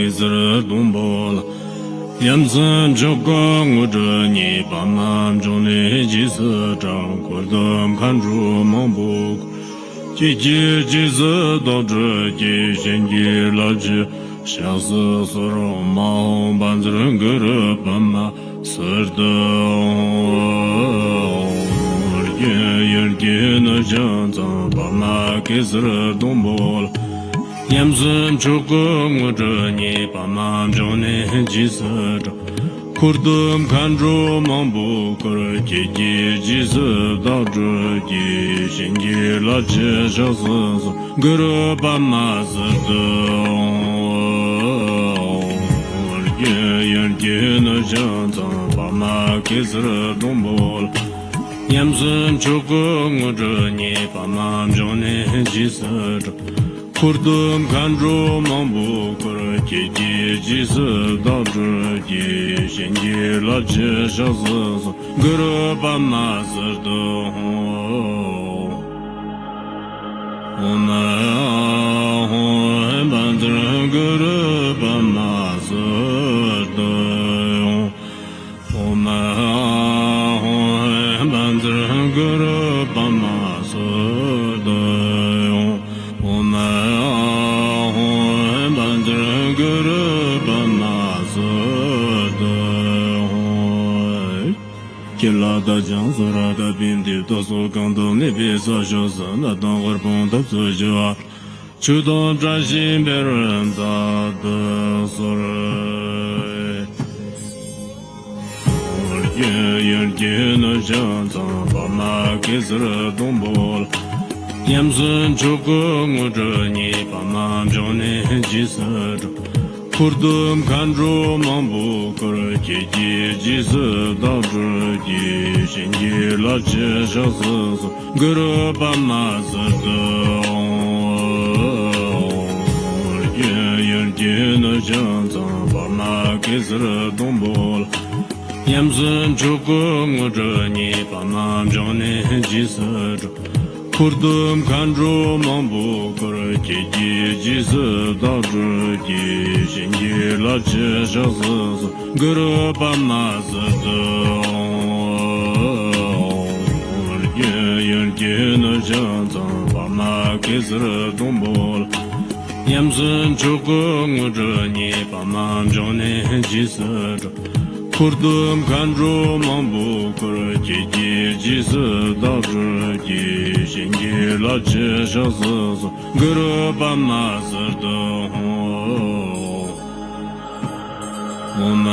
给斯东波了。严森就跟我这你把满中的几次掌过的看住忙不几次到这几先几老几相思所容毛半子人个人半马死的也给那想脏把马给死了东波了。严森就跟我这你把满中的几次掌苦的看住忙不过几次到这几先几老几小死个人半马死的也给那想脏把马给死了东波了。严森就跟我这你把满中的几次掌苦的看住忙不过几次到这几先几老几小死个人半马死的我们半子人个人半马死的我们半子人个人半马死的我们半子人个人半马死的给拉的江苏拉的并地多数更多你别说修死那当会碰到自己啊就当专心别人咋的所人也给那想脏把马给死了东波了。严森就跟我这你把满中的几次掌苦的看住忙不过几次到这几先几老几小死个人半马死的也给那想脏把马给死了东波了。严森就跟我这你把满中的几次掌苦的看住忙不过几次到这几先几老几小死个人半马死的也给那想脏把马给死了东波了。严森就跟我这你把满中的几次掌苦的看住忙不过几次到这几先几老几小死个人半马死的我们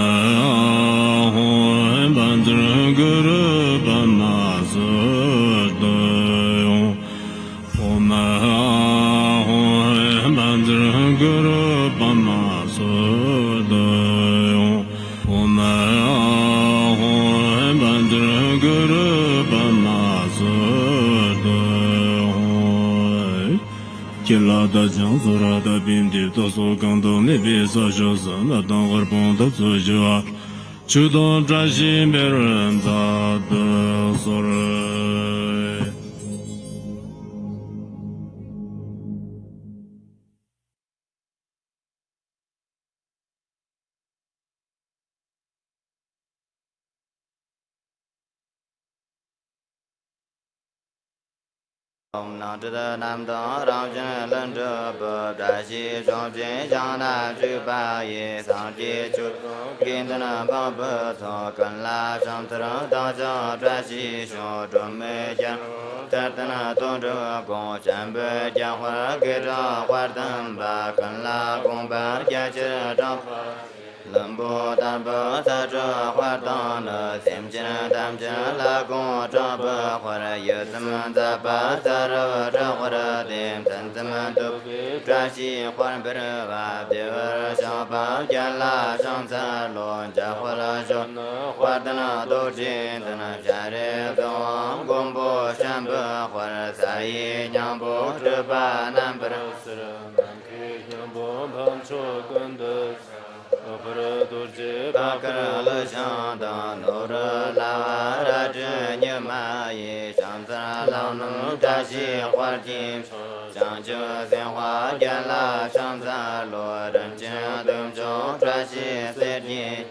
半子人个人半马死的我们半子人个人半马死的我们半子人个人半马死的给拉的江苏拉的并地多数更多你别说修死那当会碰到自己啊就当专心别人咋的所人nam trật nam đó rao chân lên trơ bờ đại sĩ trong chế giang đại chư ba ye sang chế chư kiến tân ba bờ thọ cần la trong thở đa cho đại sĩ cho trộm mê chân tất tân tôn trơ cùng chân bờ giang hoa kế ra hoa tâm ba cần la cùng ba gia chư trong lâm bồ tam bờ sa trơ hoa tông nợ xem chân tam chân la cùng cho bờ hoa ra yết tâm ta ba ta ra ra hoa ra đêm thân tâm tu tra si hoa bờ ba bờ sa ba gia la sang sa lon cha hoa la cho hoa tân tu trên tân cha re tông cùng bồ sam bờ hoa ra sa yi nhang bồ trơ ba nam bờ nam khi nhang bồ bám cho quân đất Pakara Shanta Nora Lava Raja Nyama Ye Shanta Launum Tashi Hwarjim Shangchu Senhua Gyala Shanta Lo Ranjin Dum Cho 传习随经，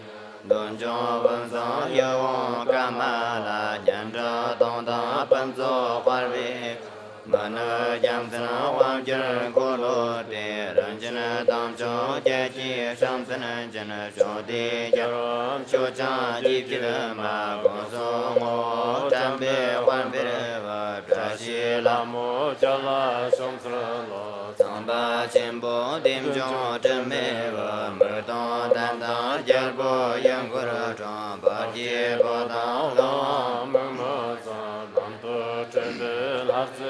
顿中文松有我干嘛啦？念着东东本座花蕊。门儿将子王金咕噜的，人间当中阶级上层人间兄弟家人，就将一匹人马，恭送我战备换别人转西拉木加拉兄子罗，曾把前部定中真美门东担当结部严格的装，把结不当龙门莫藏，当得真备拉子。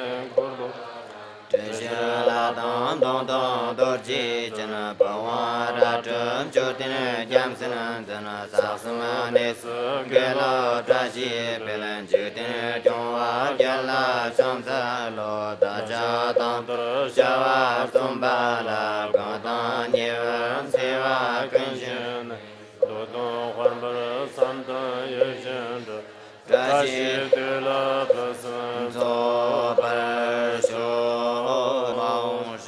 真心拉当东东都记着呢，不忘着真就定讲是能真了，啥什么内事给了转西别人就定中华给了上山路，大家当得小娃送吧了，刚当你们谁娃更新呢？多东换不了三等有限制。转西对了不是做本修王师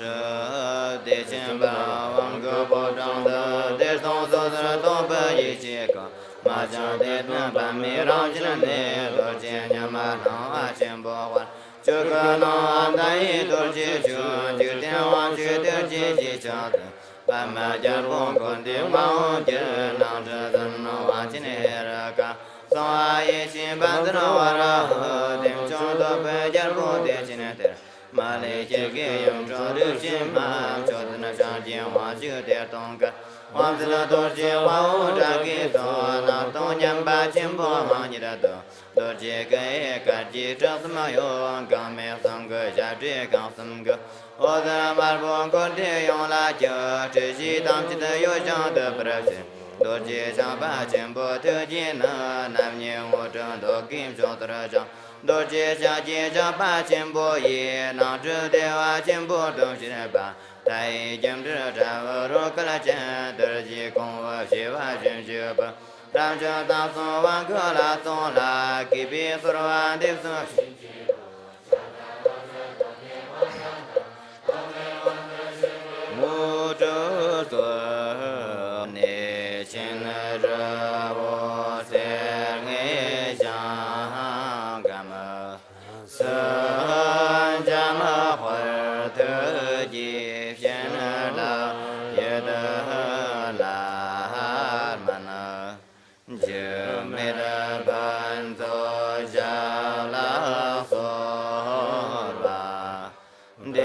的前半王个保障的的动作的东北一起个马将的那半米让进来的多见年马上啊先不还就可能在一多去就天王去的积极强的半马家不管的王家能这怎能往进来个松阿一心班子那瓦拉和定中的白家不的进来的，马来西亚用着的心嘛，就在那上进王就的东个，王子那都是王屋扎给多，那东年把钱不忙你的多，都这个干几这什么用，刚没三个下这刚三个。我在马路过的用辣椒，这些当地的有上的不热心。多吉上把钱不投进呢，南年我正都给说的上。多吉下吉上把钱不也，能知的话钱不东西的吧。他已经知道我如何来钱，多吉公我喜欢真学吧。让这大送完可拉送啦，给别说完的送。木州做内心热我心爱想干嘛？生家嘛花特吉偏了也得拉嘛呢，就没得伴奏下了索吧的。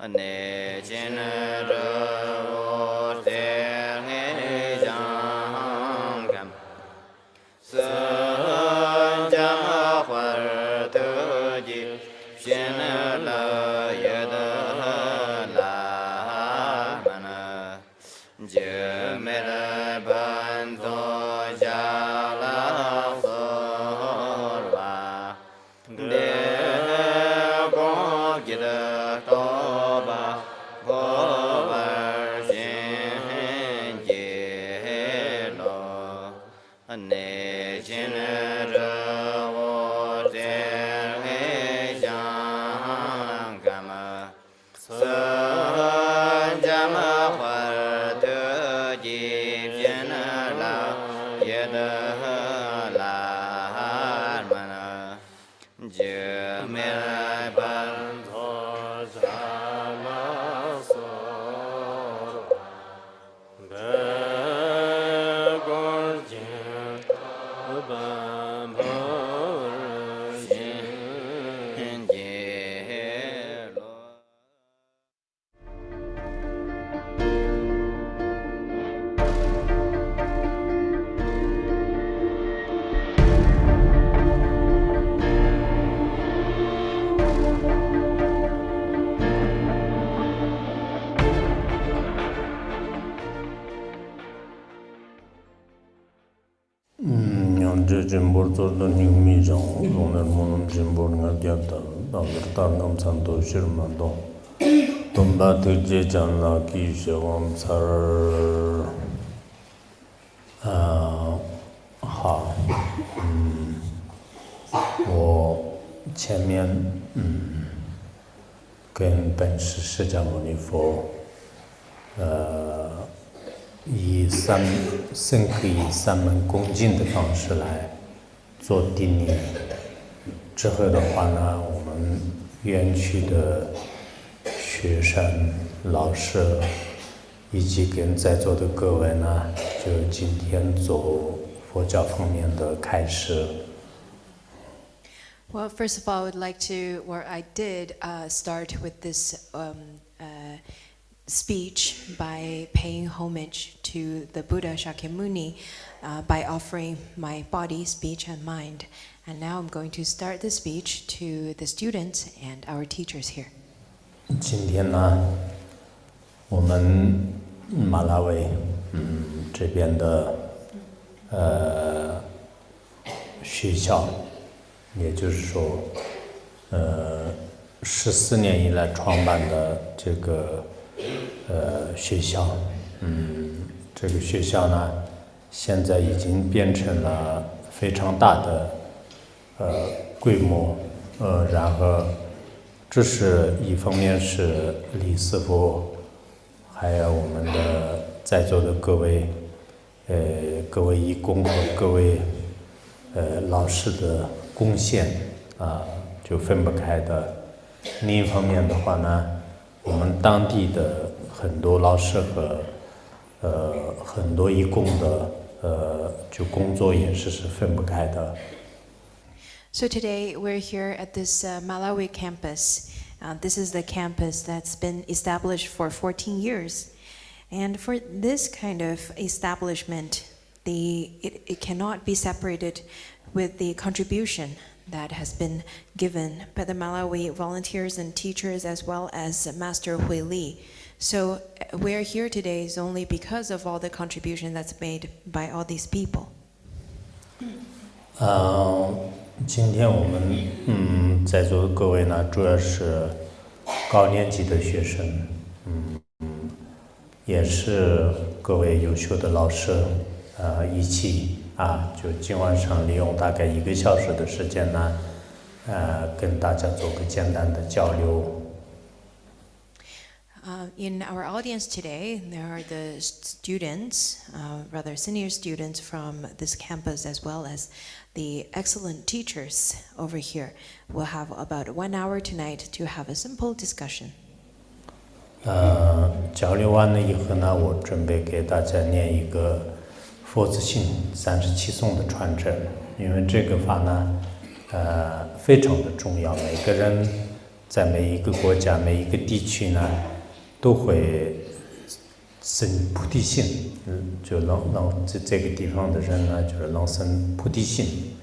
内心热我心爱想干生家花特吉偏了也得拉嘛呢，就没得伴奏下了索吧的公吉的多吧我儿心结了内心热我心爱想干嘛生家嘛花特吉偏了也得拉嘛呢就没来伴奏下了索白光见半坡心结落。제 진보도 능미정 오늘 모는 진보가 되었다. 나도 산도 실만도 돈바 되지 않나 기시험 살我前面跟本师释迦牟尼佛深刻以三门恭敬的方式来做叮咛。之后的话呢，我们园区的学生、老师以及跟在座的各位呢，就今天做佛教方面的开始。Well, first of all, I would like to, or I did start with this speech by paying homage to the Buddha Shakyamuni by offering my body, speech, and mind. And now I'm going to start the speech to the students and our teachers here. 今天呢，我们马拉维这边的学校，也就是说14年以来创办的这个学校，这个学校呢，现在已经变成了非常大的规模，然后这是一方面是李师傅，还有我们的在座的各位义工和各位老师的贡献就分不开的。另一方面的话呢，我们当地的很多老师和很多义工的就工作也是分不开的。So today we're here at this Malawi campus. This is the campus that's been established for 14 years. And for this kind of establishment, it cannot be separated with the contribution that has been given by the Malawi volunteers and teachers as well as Master Hui Li. So we're here today is only because of all the contribution that's made by all these people. 今天我们在座的各位呢，主要是高年级的学生，也是各位优秀的老师，一起就今晚上利用大概1个小时的时间呢，跟大家做个简单的交流。In our audience today, there are the students, rather senior students from this campus as well as the excellent teachers over here. We'll have about 1 hour tonight to have a simple discussion. 交流完了以后呢，我准备给大家念一个佛子行37颂的传承，因为这个法呢，非常的重要。每个人在每一个国家、每一个地区呢，都会生菩提心，就能这个地方的人呢，就是能生菩提心。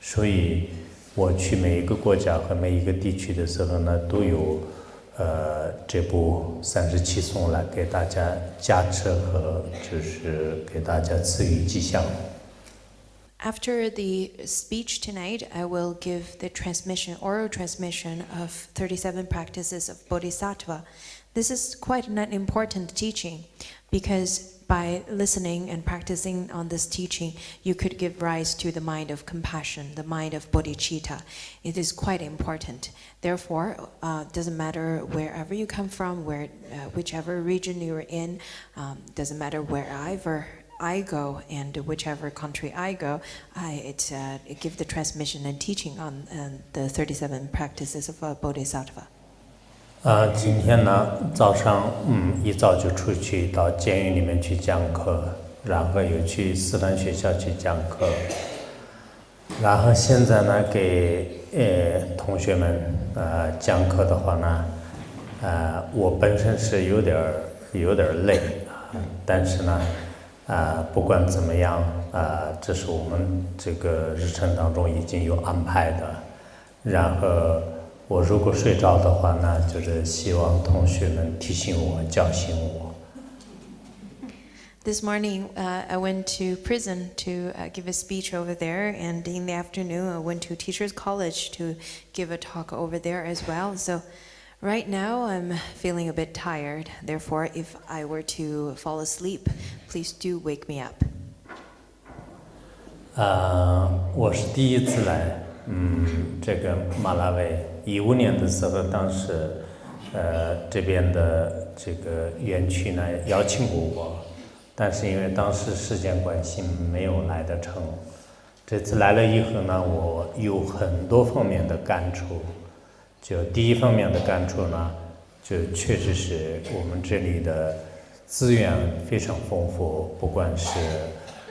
所以我去每一个国家和每一个地区的时候呢，都有这部37颂来给大家加持和就是给大家赐予吉祥。After the speech tonight, I will give the oral transmission of 37 practices of Bodhisattva. This is quite an important teaching because by listening and practicing on this teaching, you could give rise to the mind of compassion, the mind of bodhicitta. It is quite important. Therefore, doesn't matter wherever you come from, whichever region you're in, doesn't matter wherever I go and whichever country I go, I give the transmission and teaching on the 37 practices of Bodhisattva. 今天呢，早上一早就出去到监狱里面去讲课，然后又去师范学校去讲课，然后现在呢给同学们讲课的话呢，我本身是有点累，但是呢不管怎么样这是我们这个日程当中已经有安排的，然后我如果睡着的话呢，就是希望同学们提醒我、叫醒我。This morning, I went to prison to give a speech over there, and in the afternoon, I went to Teachers College to give a talk over there as well. So, right now, I'm feeling a bit tired. Therefore, if I were to fall asleep, please do wake me up. 我是第一次来这个马拉维15年的时候，当时这边的这个园区呢邀请过我，但是因为当时时间关系没有来得成。这次来了以后呢，我有很多方面的感触。就第一方面的感触呢，就确实是我们这里的资源非常丰富，不管是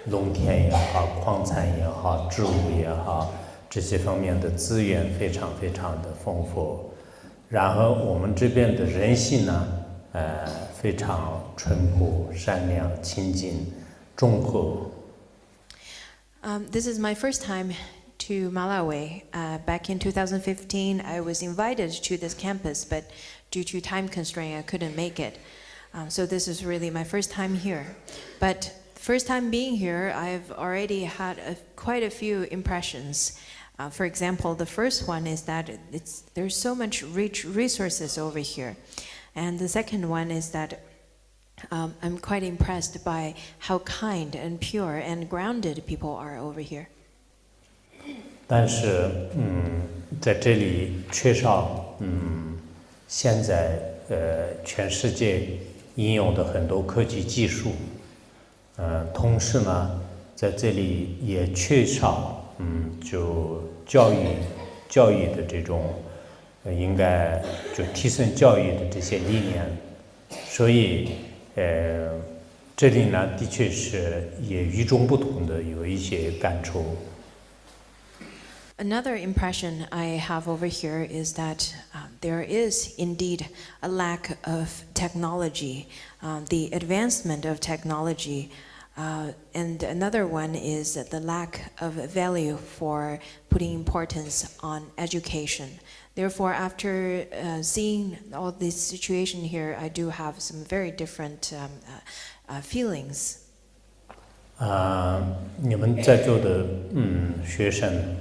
农田也好，矿产也好，植物也好，这些方面的资源非常非常的丰富。然后我们这边的人性呢，非常淳朴、善良、亲近、忠厚。This is my first time to Malawi. Back in 2015, I was invited to this campus, but due to time constraint, I couldn't make it. So this is really my first time here. But first time being here, I've already had quite a few impressions. For example, the first one is that there's so much rich resources over here. And the second one is that I'm quite impressed by how kind and pure and grounded people are over here. 但是，在这里缺少，现在全世界应用的很多科技技术，同时呢，在这里也缺少，就教育的这种，应该就提升教育的这些理念，所以。这里呢，的确是也与众不同的有一些感触。Another impression I have over here is that there is indeed a lack of technology, the advancement of technology, and another one is the lack of value for putting importance on education. Therefore, after seeing all this situation here, I do have some very different feelings. 你们在座的学生，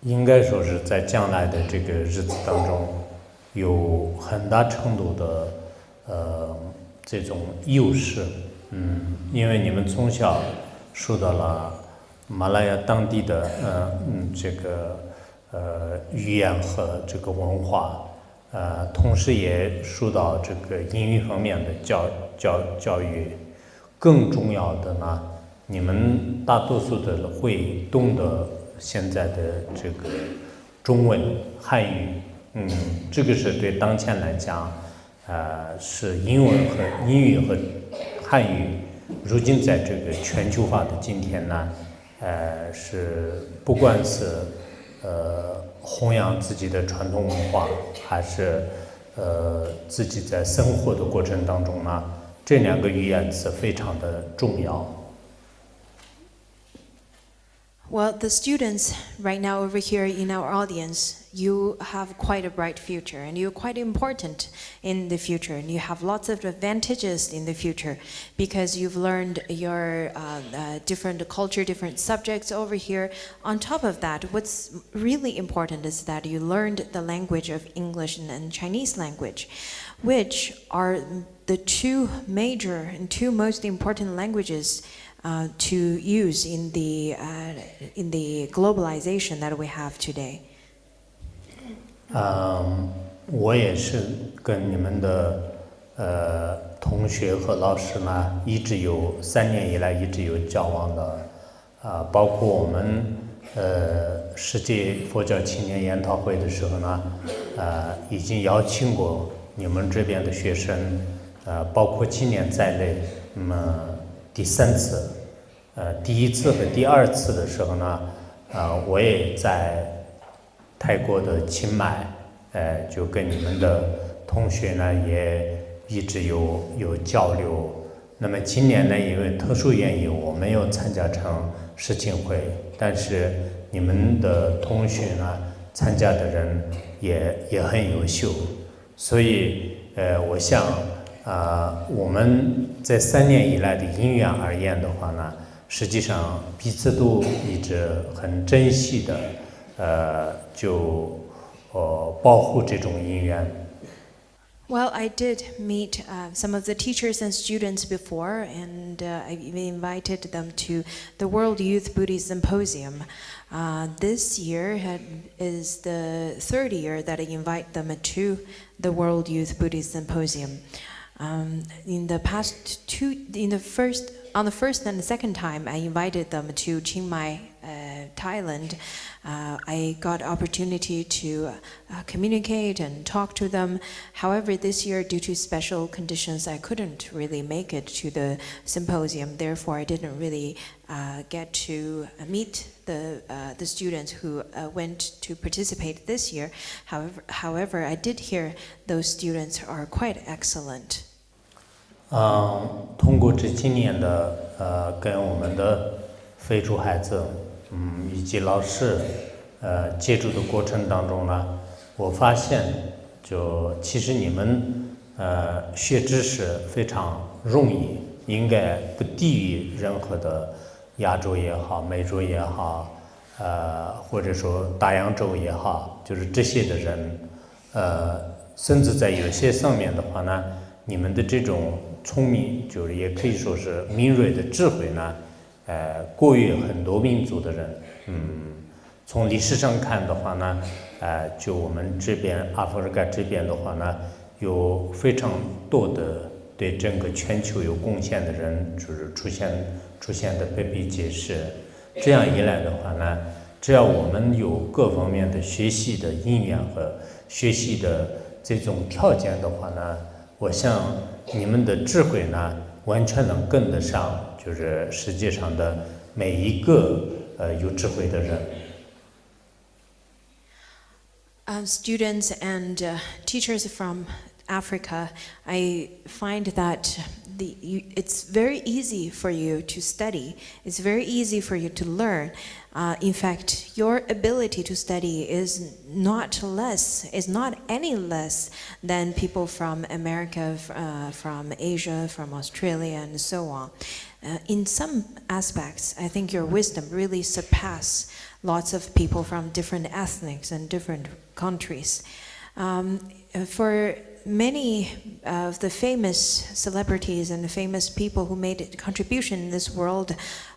应该说是在将来的这个日子当中，有很大程度的这种优势，因为你们从小受到了。马来亚当地的这个语言和这个文化，同时也受到这个英语方面的教育。更重要的呢，你们大多数的会懂得现在的这个中文汉语，这个是对当前来讲，是英语和汉语，如今在这个全球化的今天呢。是不管是弘扬自己的传统文化，还是自己在生活的过程当中呢，这两个语言是非常的重要。Well, the students right now over here in our audience, you have quite a bright future and you're quite important in the future and you have lots of advantages in the future because you've learned your different culture, different subjects over here. On top of that, what's really important is that you learned the language of English and Chinese language, which are the two major and two most important languages to use in the globalization that we have today. 我也是跟你们的同学和老师呢，3年以来一直有交往的，包括我们世界佛教青年研讨会的时候呢，已经邀请过你们这边的学生，包括今年在内，第3次，第1次和第2次的时候呢，我也在泰国的清迈，就跟你们的同学呢也一直有交流。那么今年呢，因为特殊原因，我没有参加成世青会，但是你们的同学呢，参加的人也很优秀，所以我想。我们在3年以来的因缘而言的话呢，实际上彼此都一直很珍惜的，就保护这种因缘。Well, I did meet some of the teachers and students before, and I even invited them to the World Youth Buddhist Symposium. This year is the third year that I invite them to the World Youth Buddhist Symposium. In the past on the first and the second time, I invited them to Chiang Mai, Thailand. I got opportunity to communicate and talk to them. However, this year, due to special conditions, I couldn't really make it to the symposium. Therefore, I didn't really get to meet the students who went to participate this year. However, I did hear those students are quite excellent. 通过这几年的跟我们的非洲孩子，以及老师接触的过程当中呢，我发现其实你们学知识非常容易，应该不低于任何的亚洲也好、美洲也好，或者说大洋洲也好，就是这些的人，甚至在有些上面的话呢，你们的这种聪明，就是也可以说是敏锐的智慧呢，过于很多民族的人。从历史上看的话呢，就我们这边阿弗加这边的话呢，有非常多的对整个全球有贡献的人，就是出现的比比皆是。这样一来的话呢，只要我们有各方面的学习的因缘和学习的这种条件的话呢，我想你们的智慧呢，完全能跟得上，就是世界上的每一个有智慧的人。Students and teachers from Africa, I find that it's very easy for you to study. It's very easy for you to learn. In fact, your ability to study is not any less than people from America, from Asia, from Australia, and so on. In some aspects, I think your wisdom really surpasses lots of people from different ethnics and different countries. For many of the famous celebrities and the famous people who made a contribution in this world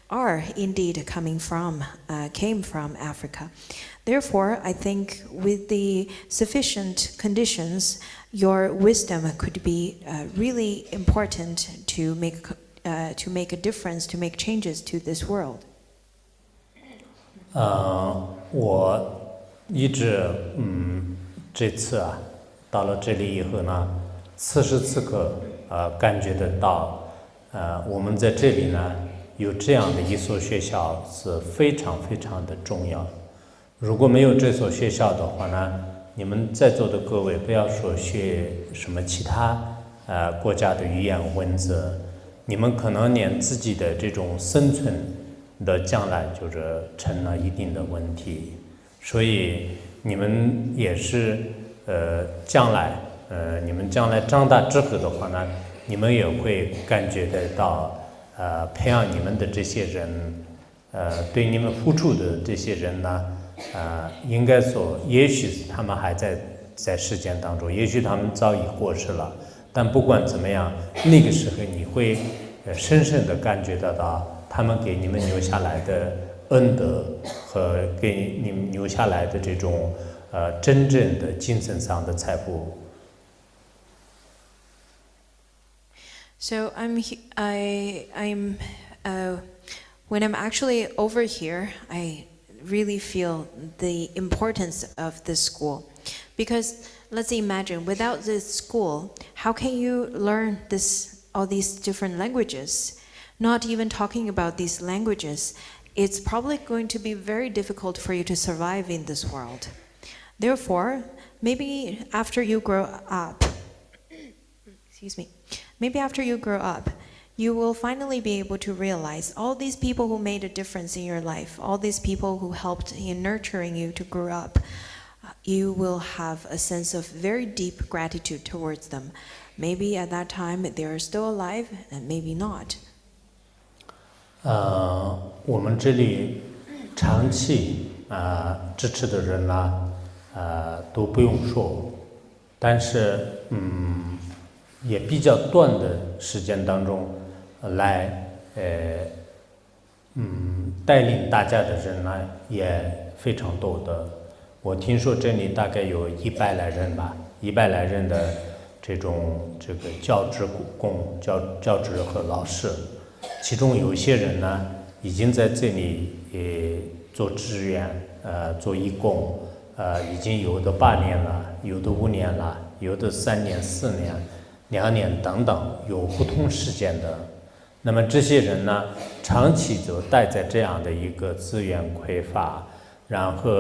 are indeed came from Africa. Therefore, I think with the sufficient conditions, your wisdom could be really important to make a difference, to make changes to this world. 我一直这次到了这里以后呢，此时此刻感觉得到，我们在这里呢有这样的一所学校是非常非常的重要。如果没有这所学校的话呢，你们在座的各位不要说学什么其他国家的语言文字，你们可能连自己的这种生存的将来就是成了一定的问题。所以你们也是将来你们将来长大之后的话呢，你们也会感觉得到培养你们的这些人对你们付出的这些人呢应该说也许他们还在世间当中，也许他们早已过世了，但不管怎么样，那个时候你会深深地感觉得到他们给你们留下来的恩德和给你们留下来的这种真正的精神上的财富。So when I'm actually over here, I really feel the importance of this school, because let's imagine without this school, how can you learn all these different languages? Not even talking about these languages, it's probably going to be very difficult for you to survive in this world. Therefore, maybe after you grow up, you will finally be able to realize all these people who made a difference in your life, all these people who helped in nurturing you to grow up, you will have a sense of very deep gratitude towards them. Maybe at that time they are still alive, and maybe not. 我们这里长期支持的人呢，都不用说，但是也比较短的时间当中来带领大家的人呢也非常多的。我听说这里大概有100来人吧，100来人的这个教职工、教职和老师，其中有些人呢已经在这里做志愿，做义工，已经有的8年了，有的5年了，有的3年、4年、2年等等，有不同时间的。那么这些人呢，长期就待在这样的一个资源匮乏，然后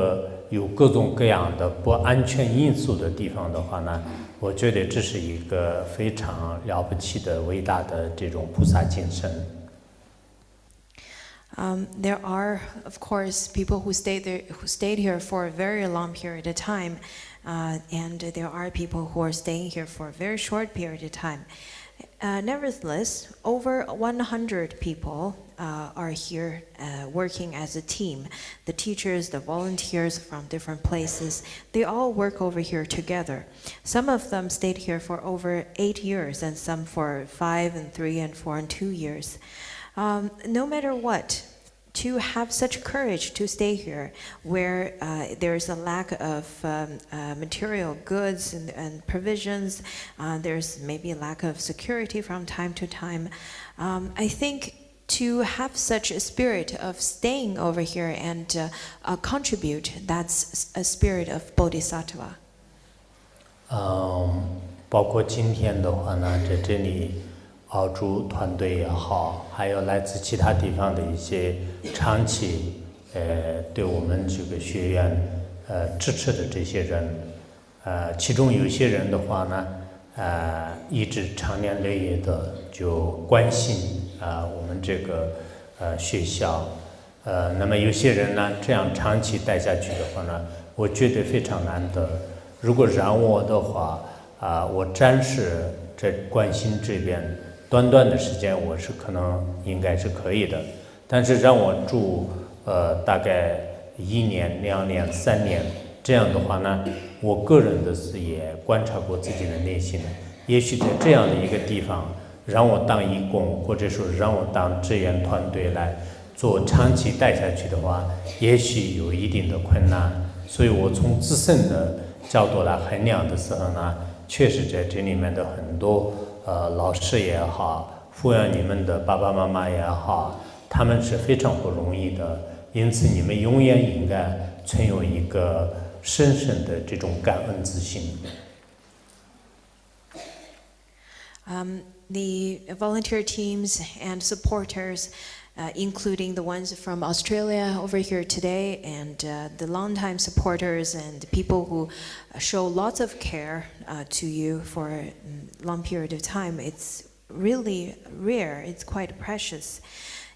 有各种各样的不安全因素的地方的话呢，我觉得这是一个非常了不起的伟大的这种菩萨精神。There are, of course, people who stayed here for a very long period of time, and there are people who are staying here for a very short period of time. Nevertheless, over 100 people are here working as a team. The teachers, the volunteers from different places, they all work over here together. Some of them stayed here for over 8 years, and some for 5 and 3 and 4 and 2 years. No matter what, to have such courage to stay here where there's a lack of material goods and provisions, there's maybe a lack of security from time to time. I think to have such a spirit of staying over here and contribute, that's a spirit of bodhisattva. 包括今天的话呢，在这里澳洲团队也好，还有来自其他地方的一些长期对我们这个学院支持的这些人，其中有些人的话呢，一直长年累月的就关心我们这个学校，那么有些人呢这样长期待下去的话呢，我觉得非常难得。如果让我的话，我暂时在关心这边短的时间，我是可能应该是可以的，但是让我住大概1年、2年、3年这样的话呢，我个人的是也观察过自己的内心，也许在这样的一个地方让我当义工，或者说让我当志愿团队来做长期带下去的话，也许有一定的困难。所以我从自身的角度来衡量的时候呢，确实在这里面的很多老师也好，抚养你们的爸爸妈妈也好，他们是非常不容易的，因此你们永远应该存有一个深深的这种感恩之心。The volunteer teams and supporters, including the ones from Australia over here today, and the longtime supporters and people who show lots of care to you for a long period of time, it's really rare, it's quite precious.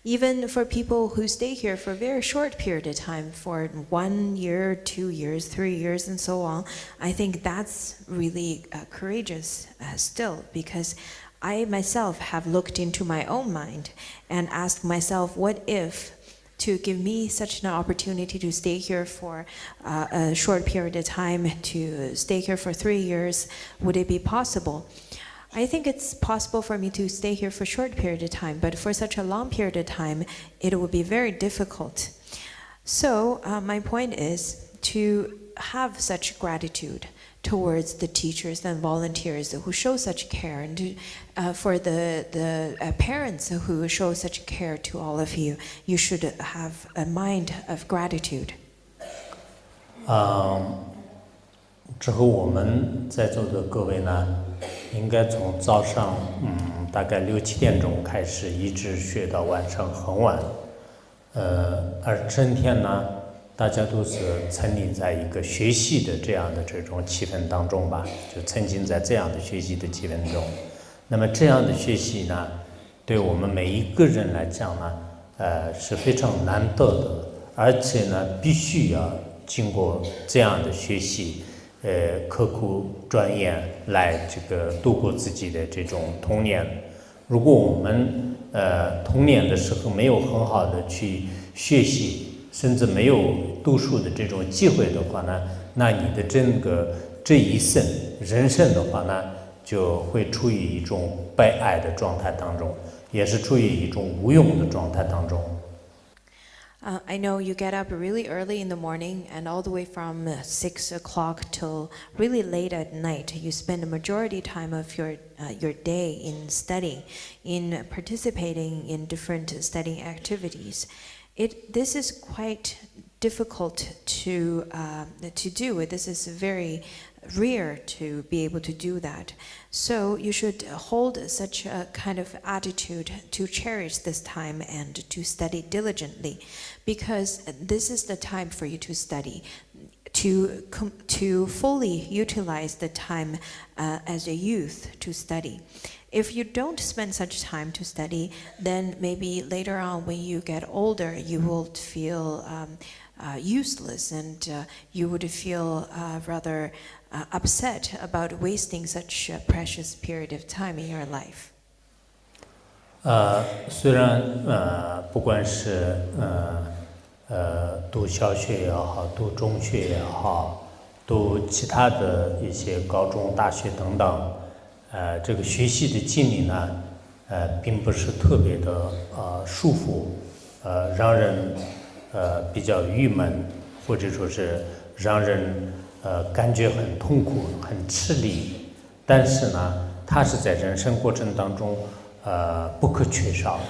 Even for people who stay here for a very short period of time, for 1 year, 2 years, 3 years, and so on, I think that's really courageous still, because I myself have looked into my own mind and asked myself, what if to give me such an opportunity to stay here for a short period of time, to stay here for 3 years, would it be possible? I think it's possible for me to stay here for a short period of time, but for such a long period of time, it would be very difficult. So my point is to have such gratitude towards the teachers and volunteers who show such care, and for the parents who show such care to all of you, you should have a mind of gratitude. 之后我们在座的各位呢，应该从早上大概6、7点钟开始，一直学到晚上很晚，而整天呢，大家都是沉溺在一个学习的这样的这种气氛当中吧，就沉浸在这样的学习的气氛中。那么这样的学习呢，对我们每一个人来讲呢，是非常难得的，而且呢，必须要经过这样的学习，刻苦钻研来这个度过自己的这种童年。如果我们童年的时候没有很好的去学习，甚至没有读书的这种机会的话呢，那你的整个这一生人生的话呢，就会处于一种被爱的状态当中，也是处于一种无用的状态当中。I know you get up really early in the morning and all the way from 6 o'clock till really late at night. You spend the majority time of your day in studying, in participating in different studying activities. This is quite difficult to do. This is very rare to be able to do that. So you should hold such a kind of attitude to cherish this time and to study diligently, because this is the time for you to study, to fully utilize the time as a youth to study. If you don't spend such time to study, then maybe later on when you get older, you will feel useless, and you would feel rather upset about wasting such a precious period of time in your life. 虽然不管是读小学也好，读中学也好，读其他的一些高中、大学等等，这个学习的经历呢，并不是特别的束缚，让人比较郁闷，或者说是让人感觉很痛苦、很吃力。但是呢，它是在人生过程当中不可缺少的。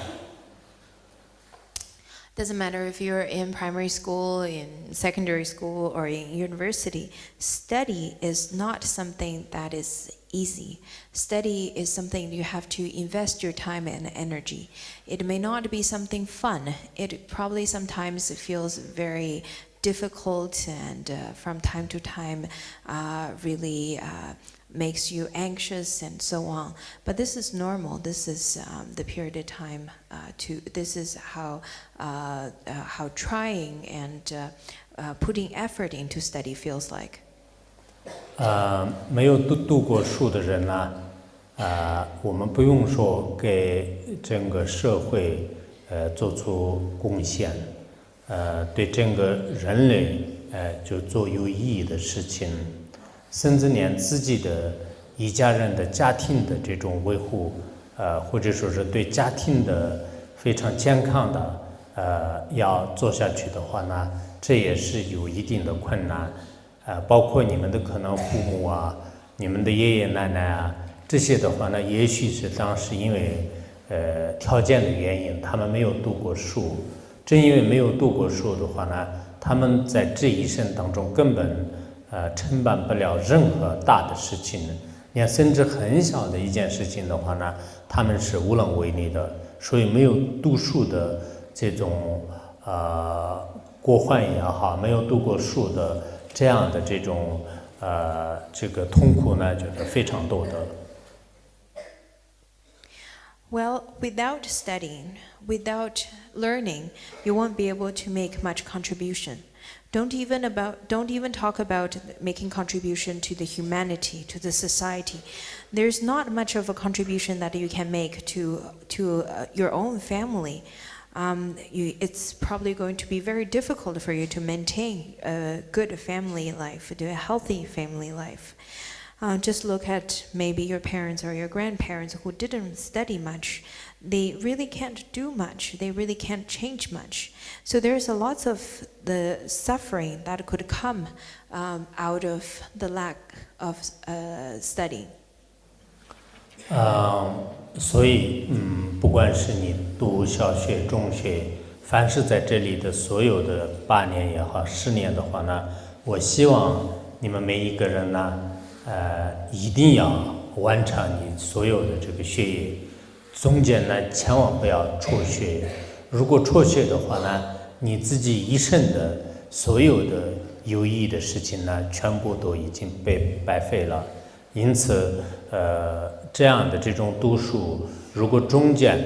Doesn't matter if you're in primary school, in secondary school, or in university, study is not something that is easy. Study is something you have to invest your time and energy. It may not be something fun. It probably sometimes feels very difficult and from time to time really makes you anxious and so on. But this is normal. This is the period of time this is how trying and putting effort into study feels like. 没有读过书的人呢，我们不用说给整个社会做出贡献，对整个人类就做有意义的事情，甚至连自己的一家人的家庭的这种维护，或者说是对家庭的非常健康的要做下去的话呢，这也是有一定的困难。包括你们的可能父母啊，你们的爷爷奶奶啊，这些的话呢，也许是当时因为条件的原因，他们没有读过书。正因为没有读过书的话呢，他们在这一生当中根本承办不了任何大的事情，连甚至很小的一件事情的话呢，他们是无能为力的。所以没有读书的这种过患也好，没有读过书的这样的这种这个痛苦呢，就是非常多的。Well, without studying, without learning, you won't be able to make much contribution. Don't even talk about making contribution to the humanity, to the society. There's not much of a contribution that you can make to your own family. It's probably going to be very difficult for you to maintain a good family life, to a healthy family life. Just look at maybe your parents or your grandparents who didn't study much. They really can't do much. They really can't change much. So there's a lot of the suffering that could come out of the lack of study. 所以不管是你读小学、中学，凡是在这里的所有的8年也好、10年的话呢，我希望你们每一个人呢，一定要完成你所有的这个学业，中间呢千万不要辍学。如果辍学的话呢，你自己一生的所有的有意义的事情呢，全部都已经被白费了。因此，这样的这种读书，如果中间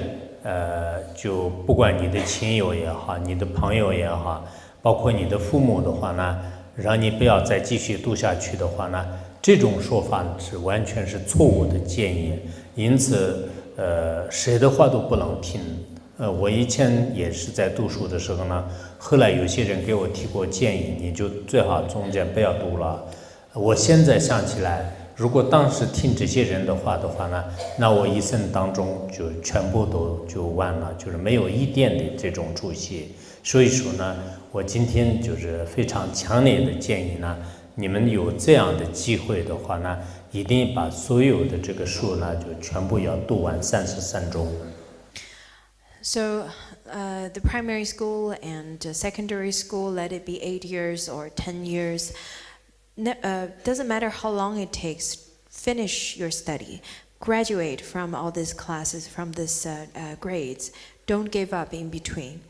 就不管你的亲友也好，你的朋友也好，包括你的父母的话呢，让你不要再继续读下去的话呢，这种说法是完全是错误的建议。因此，谁的话都不能听。我以前也是在读书的时候呢，后来有些人给我提过建议，你就最好中间不要读了。我现在想起来，如果当时听这些人的话呢，那我一生当中就全部都就完了，就是没有一点的这种出息。所以说呢，我今天就是非常强烈的建议呢，你们有这样的机会的话呢，一定把所有的这个书呢，就全部要读完33周。So the primary school and secondary school, let it be 8 years or 10 years, doesn't matter how long it takes, finish your study, graduate from all these classes, from these grades. Don't give up in between.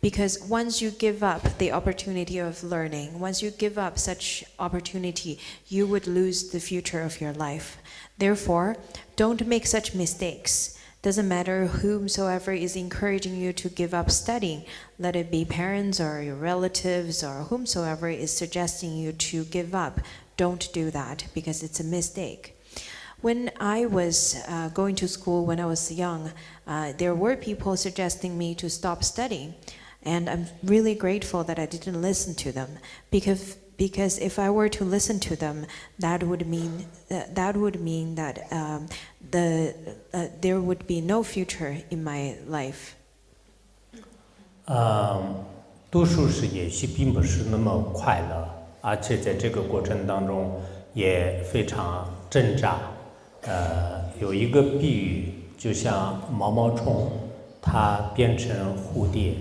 Because once you give up the opportunity of learning, once you give up such opportunity, you would lose the future of your life. Therefore, don't make such mistakes. Doesn't matter whomsoever is encouraging you to give up studying, let it be parents or your relatives or whomsoever is suggesting you to give up. Don't do that because it's a mistake. When I was going to school when I was young, there were people suggesting me to stop studying. And I'm really grateful that I didn't listen to them, because if I were to listen to them, that would mean that there would be no future in my life. 读书是也许并不是那么快乐，而且在这个过程当中也非常挣扎。有一个比喻，就像毛毛虫，它变成蝴蝶。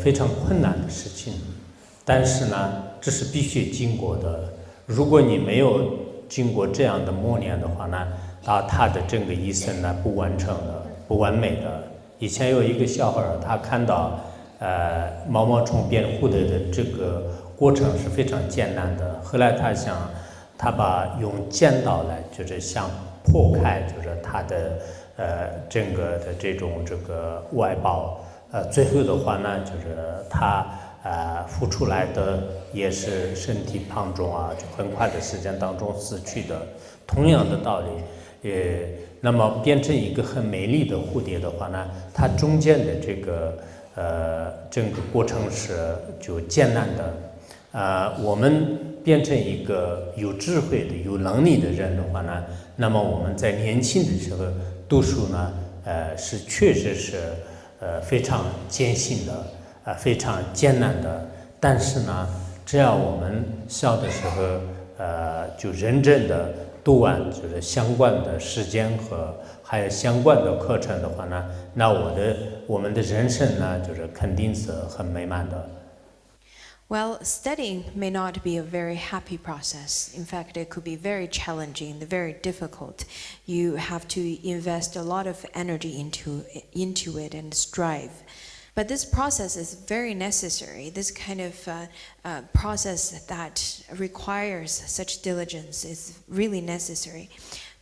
非常困难的事情，但是呢，这是必须经过的。如果你没有经过这样的磨练的话呢，他的整个一生呢不完成的、不完美的。以前有一个小孩，他看到毛毛虫变蝴蝶的这个过程是非常艰难的。后来他把用剪刀来，就是想破开，就是他的整个的这个外包。最后的话呢，就是他孵出来的也是身体旁中啊，就很快的时间当中死去的。同样的道理，那么变成一个很美丽的蝴蝶的话呢，它中间的这个整个过程是就艰难的。我们变成一个有智慧的、有能力的人的话呢，那么我们在年轻的时候读书呢，是确实是。非常艰辛的，非常艰难的，但是呢，只要我们小的时候，就认真的读完就是相关的时间和还有相关的课程的话呢，那我们的人生呢，就是肯定是很美满的。Well, studying may not be a very happy process. In fact, it could be very challenging, very difficult. You have to invest a lot of energy into it and strive. But this process is very necessary. This kind of process that requires such diligence is really necessary.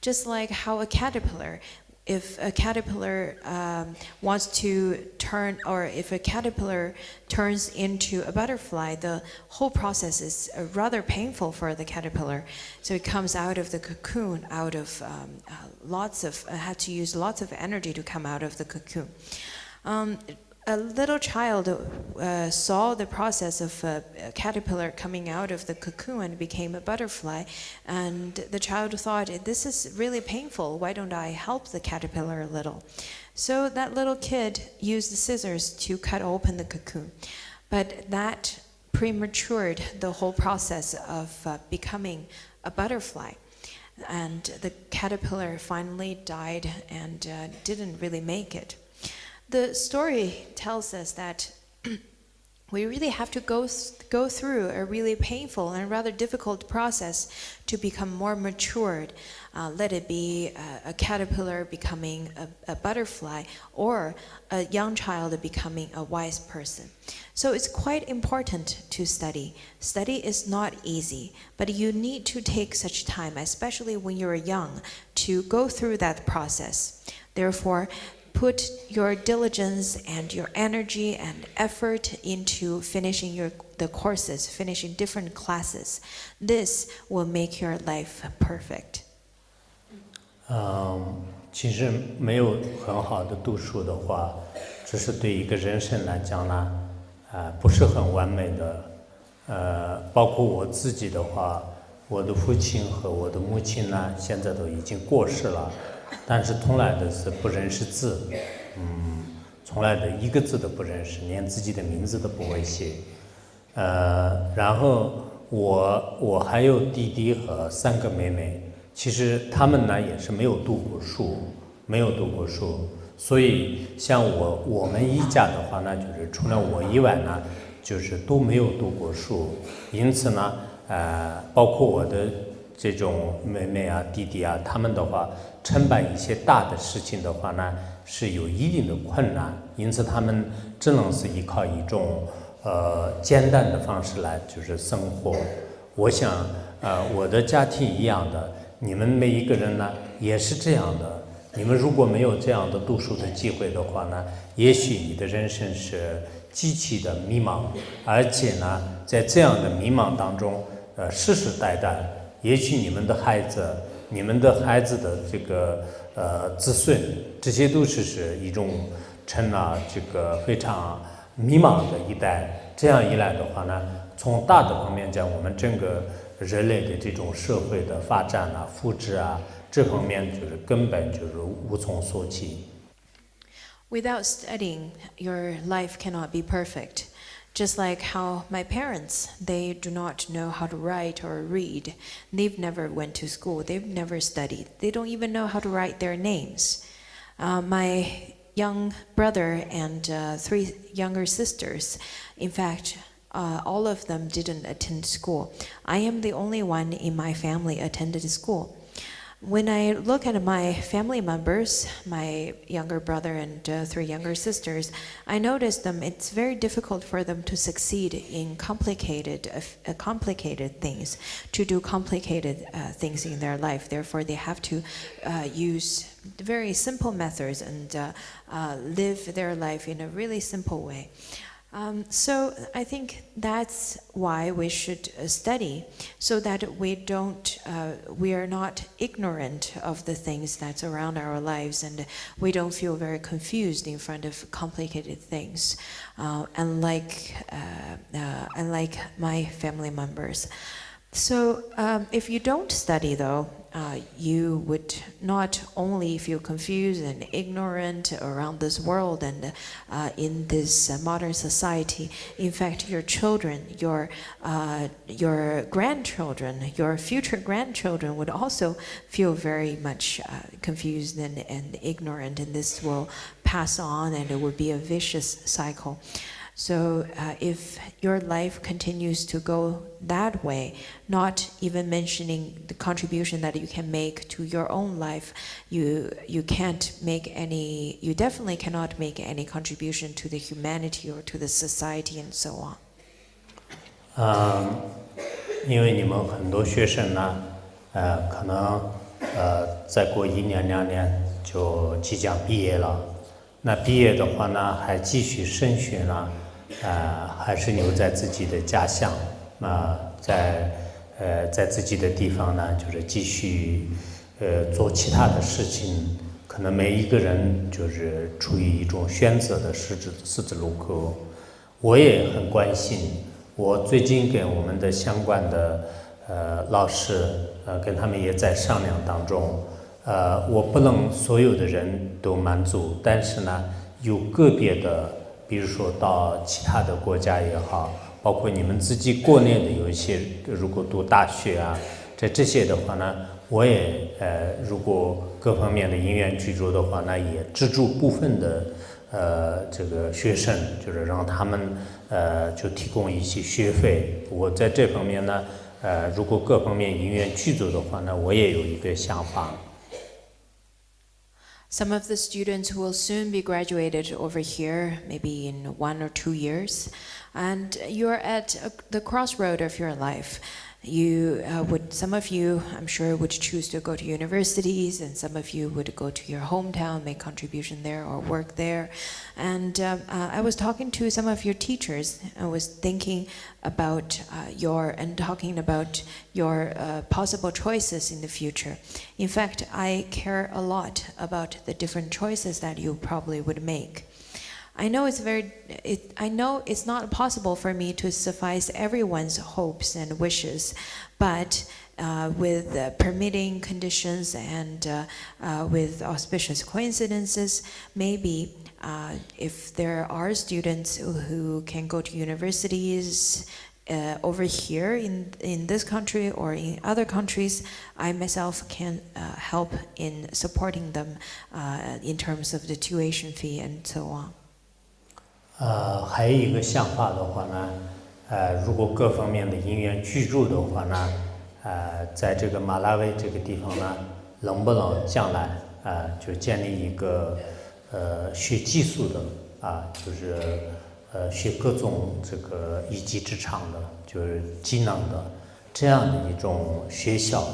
Just like how a caterpillar, if a caterpillar wants to turn, or if a caterpillar turns into a butterfly, the whole process is rather painful for the caterpillar. So it comes out of the cocoon, out of had to use lots of energy to come out of the cocoon. A little child saw the process of a caterpillar coming out of the cocoon and became a butterfly, and the child thought, this is really painful, why don't I help the caterpillar a little? So that little kid used the scissors to cut open the cocoon, but that prematured the whole process of becoming a butterfly. And the caterpillar finally died and didn't really make it. The story tells us that we really have to go through a really painful and rather difficult process to become more matured. Let it be a caterpillar becoming a butterfly, or a young child becoming a wise person. So it's quite important to study. Study is not easy, but you need to take such time, especially when you're young, to go through that process. Therefore, put your diligence and your energy and effort into finishing the courses, finishing different classes. This will make your life perfect. 其实没有很好的读书的话，这是对一个人生来讲呢，不是很完美的。包括我自己的话，我的父亲和我的母亲呢，现在都已经过世了，但是从来的是不认识字，从来的一个字都不认识，连自己的名字都不会写。然后我还有弟弟和3个妹妹，其实他们呢也是没有读过书，所以像我们一家的话呢，就是除了我以外呢，就是都没有读过书，因此呢，包括我的这种妹妹啊、弟弟啊，他们的话承办一些大的事情的话呢，是有一定的困难，因此他们只能是依靠一种简单的方式来就是生活。我想我的家庭一样的，你们每一个人呢也是这样的。你们如果没有这样的读书的机会的话呢，也许你的人生是极其的迷茫，而且呢，在这样的迷茫当中，世世代代，也许你们的孩子的这个子孙，这些都是一种成了这个非常迷茫的一代。这样一来的话呢，从大的方面讲，我们整个人类的这种社会的发展啊、福祉啊，这方面就是根本就是无从说起。Without studying, your life cannot be perfect. Just like how my parents, they do not know how to write or read. They've never went to school. They've never studied. They don't even know how to write their names. My young brother and 3 younger sisters, in fact, all of them didn't attend school. I am the only one in my family attended school. When I look at my family members, my younger brother and 3 younger sisters, I notice it's very difficult for them to succeed in complicated things, to do complicated things in their life. Therefore, they have to use very simple methods and live their life in a really simple way. So I think that's why we should study, so that we are not ignorant of the things that's around our lives, and we don't feel very confused in front of complicated things, unlike my family members. So if you don't study though, you would not only feel confused and ignorant around this world and in this modern society. In fact, your children, your grandchildren, your future grandchildren would also feel very much confused and ignorant, and this will pass on, and it would be a vicious cycle. So if your life continues to go that way, not even mentioning the contribution that you can make to your own life, you definitely cannot make any contribution to the humanity or to the society and so on. 因为你们很多学生呢，可能再过1年2年就即将毕业了。那毕业的话呢，还继续升学呢，还是留在自己的家乡，在自己的地方呢，就是继续做其他的事情。可能每一个人就是处于一种选择的十字路口。我也很关心，我最近跟我们的相关的老师跟他们也在商量当中。我不能所有的人都满足，但是呢，有个别的，比如说到其他的国家也好，包括你们自己国内的有一些，如果读大学啊，这些的话呢，我也如果各方面的因缘具足的话呢，也资助部分的这个学生，就是让他们就提供一些学费。我在这方面呢，如果各方面因缘具足的话呢，我也有一个想法。Some of the students who will soon be graduated over here, maybe in 1 or 2 years, and you're at the crossroad of your life. Some of you, I'm sure, would choose to go to universities, and some of you would go to your hometown, make contribution there or work there. And I was talking to some of your teachers. I was thinking about talking about your possible choices in the future. In fact, I care a lot about the different choices that you probably would make. I know it's not possible for me to suffice everyone's hopes and wishes, but with permitting conditions and with auspicious coincidences, maybe if there are students who can go to universities over here in this country or in other countries, I myself can help in supporting them in terms of the tuition fee and so on. 还有一个想法的话呢，如果各方面的因缘具足的话呢，在这个马拉维这个地方呢，能不能将来就建立一个学技术的就是学各种这个一技之长的，就是技能的这样的一种学校。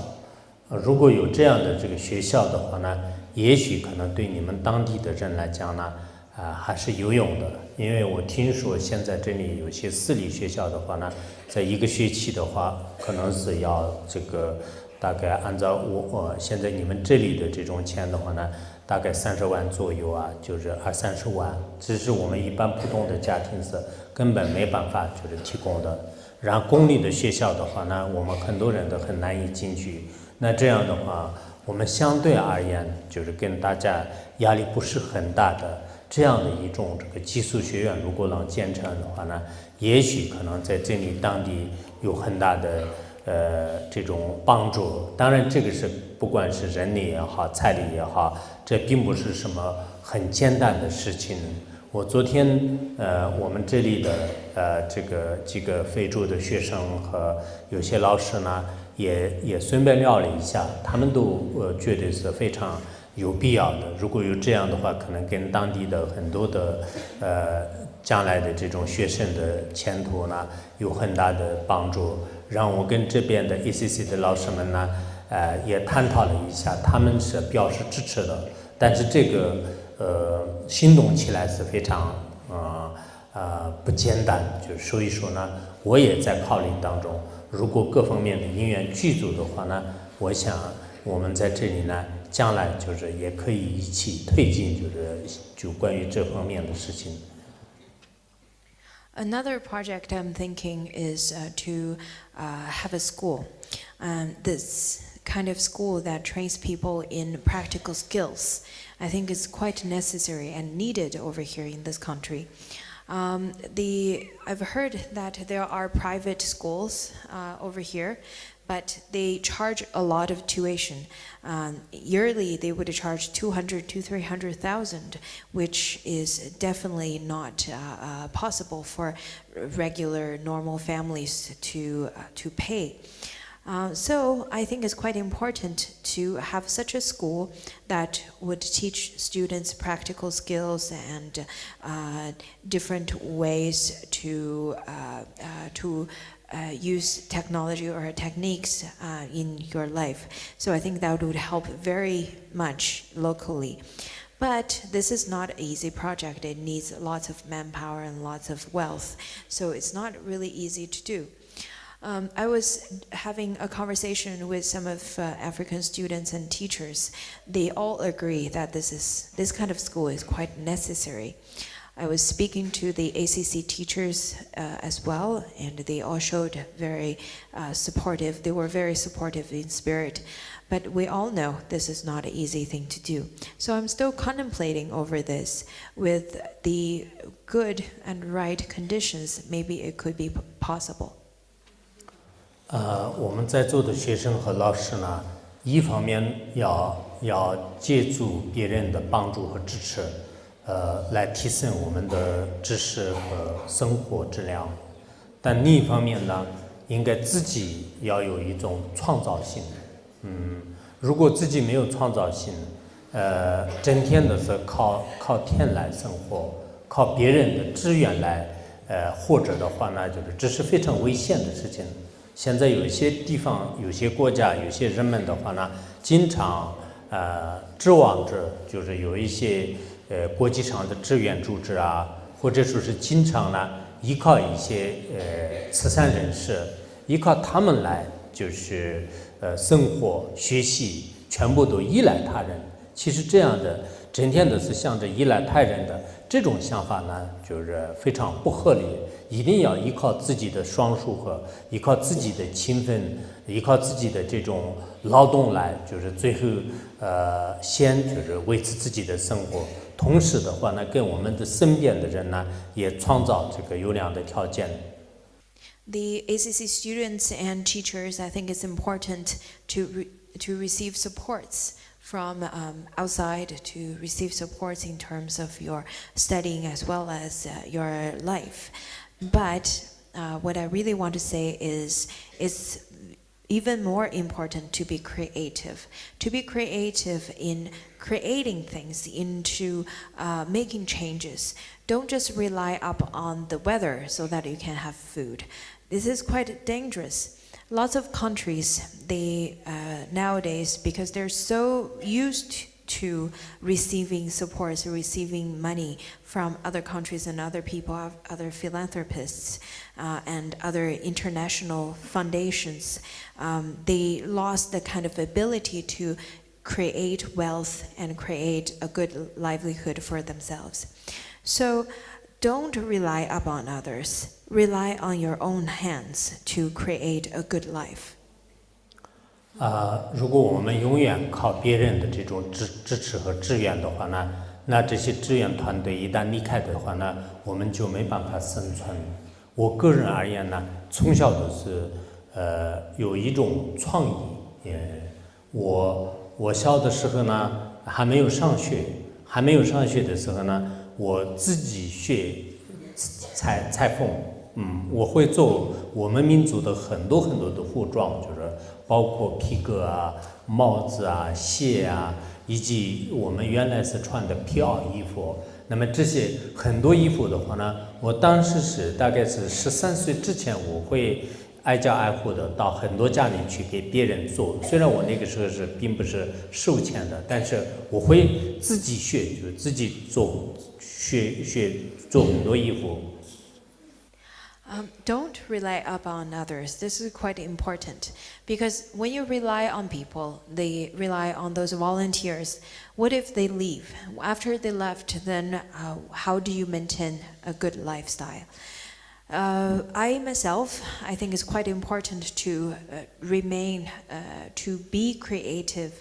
如果有这样的这个学校的话呢，也许可能对你们当地的人来讲呢，还是有用的。因为我听说现在这里有些私立学校的话呢，在一个学期的话，可能是要这个大概按照我现在你们这里的这种钱的话呢，大概30万左右就是20-30万，这是我们一般普通的家庭是根本没办法就是提供的。然后公立的学校的话呢，我们很多人都很难以进去。那这样的话，我们相对而言就是跟大家压力不是很大的。这样的一种这个寄宿学院，如果能建成的话呢，也许可能在这里当地有很大的这种帮助。当然，这个是不管是人力也好，财力也好，这并不是什么很简单的事情。我昨天我们这里的这个几个非洲的学生和有些老师呢，也顺便聊了一下，他们都觉得是非常有必要的。如果有这样的话，可能跟当地的很多的将来的这种学生的前途呢有很大的帮助。让我跟这边的 ACC 的老师们呢也探讨了一下，他们是表示支持的。但是这个行动起来是非常不简单，就所以说呢，我也在考虑当中。如果各方面的因缘具足的话呢，我想我们在这里呢，将来就是也可以一起推进，就关于这方面的事情。Another project I'm thinking is to have a school. This kind of school that trains people in practical skills. I think it's quite necessary and needed over here in this country. I've heard that there are private schools over here, but they charge a lot of tuition. Yearly, they would charge 200,000 to 300,000, which is definitely not possible for regular, normal families to pay. So I think it's quite important to have such a school that would teach students practical skills and different ways to use technology or techniques in your life. So I think that would help very much locally. But this is not an easy project. It needs lots of manpower and lots of wealth. So it's not really easy to do. I was having a conversation with some of African students and teachers. They all agree that this kind of school is quite necessary. I was speaking to the ACC teachers as well, and they all showed very supportive. They were very supportive in spirit. But we all know this is not an easy thing to do. So I'm still contemplating over this. With the good and right conditions, maybe it could be possible. 我们在座的学生和老师呢，一方面要借助别人的帮助和支持，来提升我们的知识和生活质量。但另一方面呢，应该自己要有一种创造性。如果自己没有创造性，整天的是靠天来生活，靠别人的资源来获得的话呢，这是非常危险的事情。现在有一些地方、有些国家、有些人们的话呢，经常指望着就是有一些国际上的志愿组织或者说是经常呢依靠一些慈善人士，依靠他们来就是生活、学习，全部都依赖他人。其实这样的整天都是想着依赖他人的这种想法呢，就是非常不合理。一定要依靠自己的双手和依靠自己的勤奋，依靠自己的这种劳动来，就是最后先就是维持自己的生活。同时的话呢，跟我们的身边的人呢，也创造这个优良的条件。The ACC students and teachers, I think it's important to receive supports from outside, to receive supports in terms of your studying as well as your life. But what I really want to say is it's even more important to be creative in creating things, into making changes. Don't just rely up on the weather so that you can have food. This is quite dangerous. Lots of countries, they nowadays, because they're so used to receiving supports, receiving money from other countries and other people, other philanthropists, and other international foundations, they lost the kind of ability to create wealth and create a good livelihood for themselves. So don't rely upon others. Rely on your own hands to create a good life. 如果我们永远靠别人的这种支持和支援的话呢，那这些支援团队一旦离开的话呢，我们就没办法生存。我个人而言呢，从小都是有一种创意。我小的时候呢，还没有上学的时候呢，我自己学裁缝。我会做我们民族的很多的服装，就是包括皮革啊、帽子啊、鞋啊，以及我们原来是穿的皮袄衣服。那么这些很多衣服的话呢，我当时是大概是13岁之前，我会挨家挨户的到很多家里去给别人做。虽然我那个时候并不是收钱的，但是我会自己学，就自己学做很多衣服。Don't rely upon others. This is quite important because when you rely on people, they rely on those volunteers. What if they leave? After they left, then how do you maintain a good lifestyle? I myself, I think it's quite important to to be creative.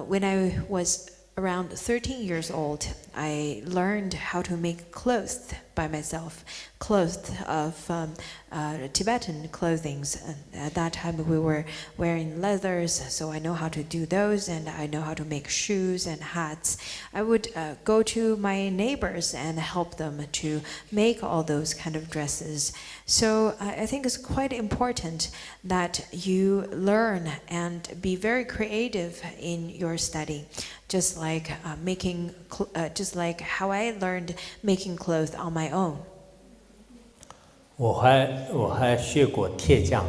When I was around 13 years old, I learned how to make clothes by myself, clothes of Tibetan clothings. At that time we were wearing leathers, so I know how to do those, and I know how to make shoes and hats. I would go to my neighbors and help them to make all those kind of dresses. So I think it's quite important that you learn and be very creative in your study, just like just like how I learned making clothes on my own. 我还学过铁匠，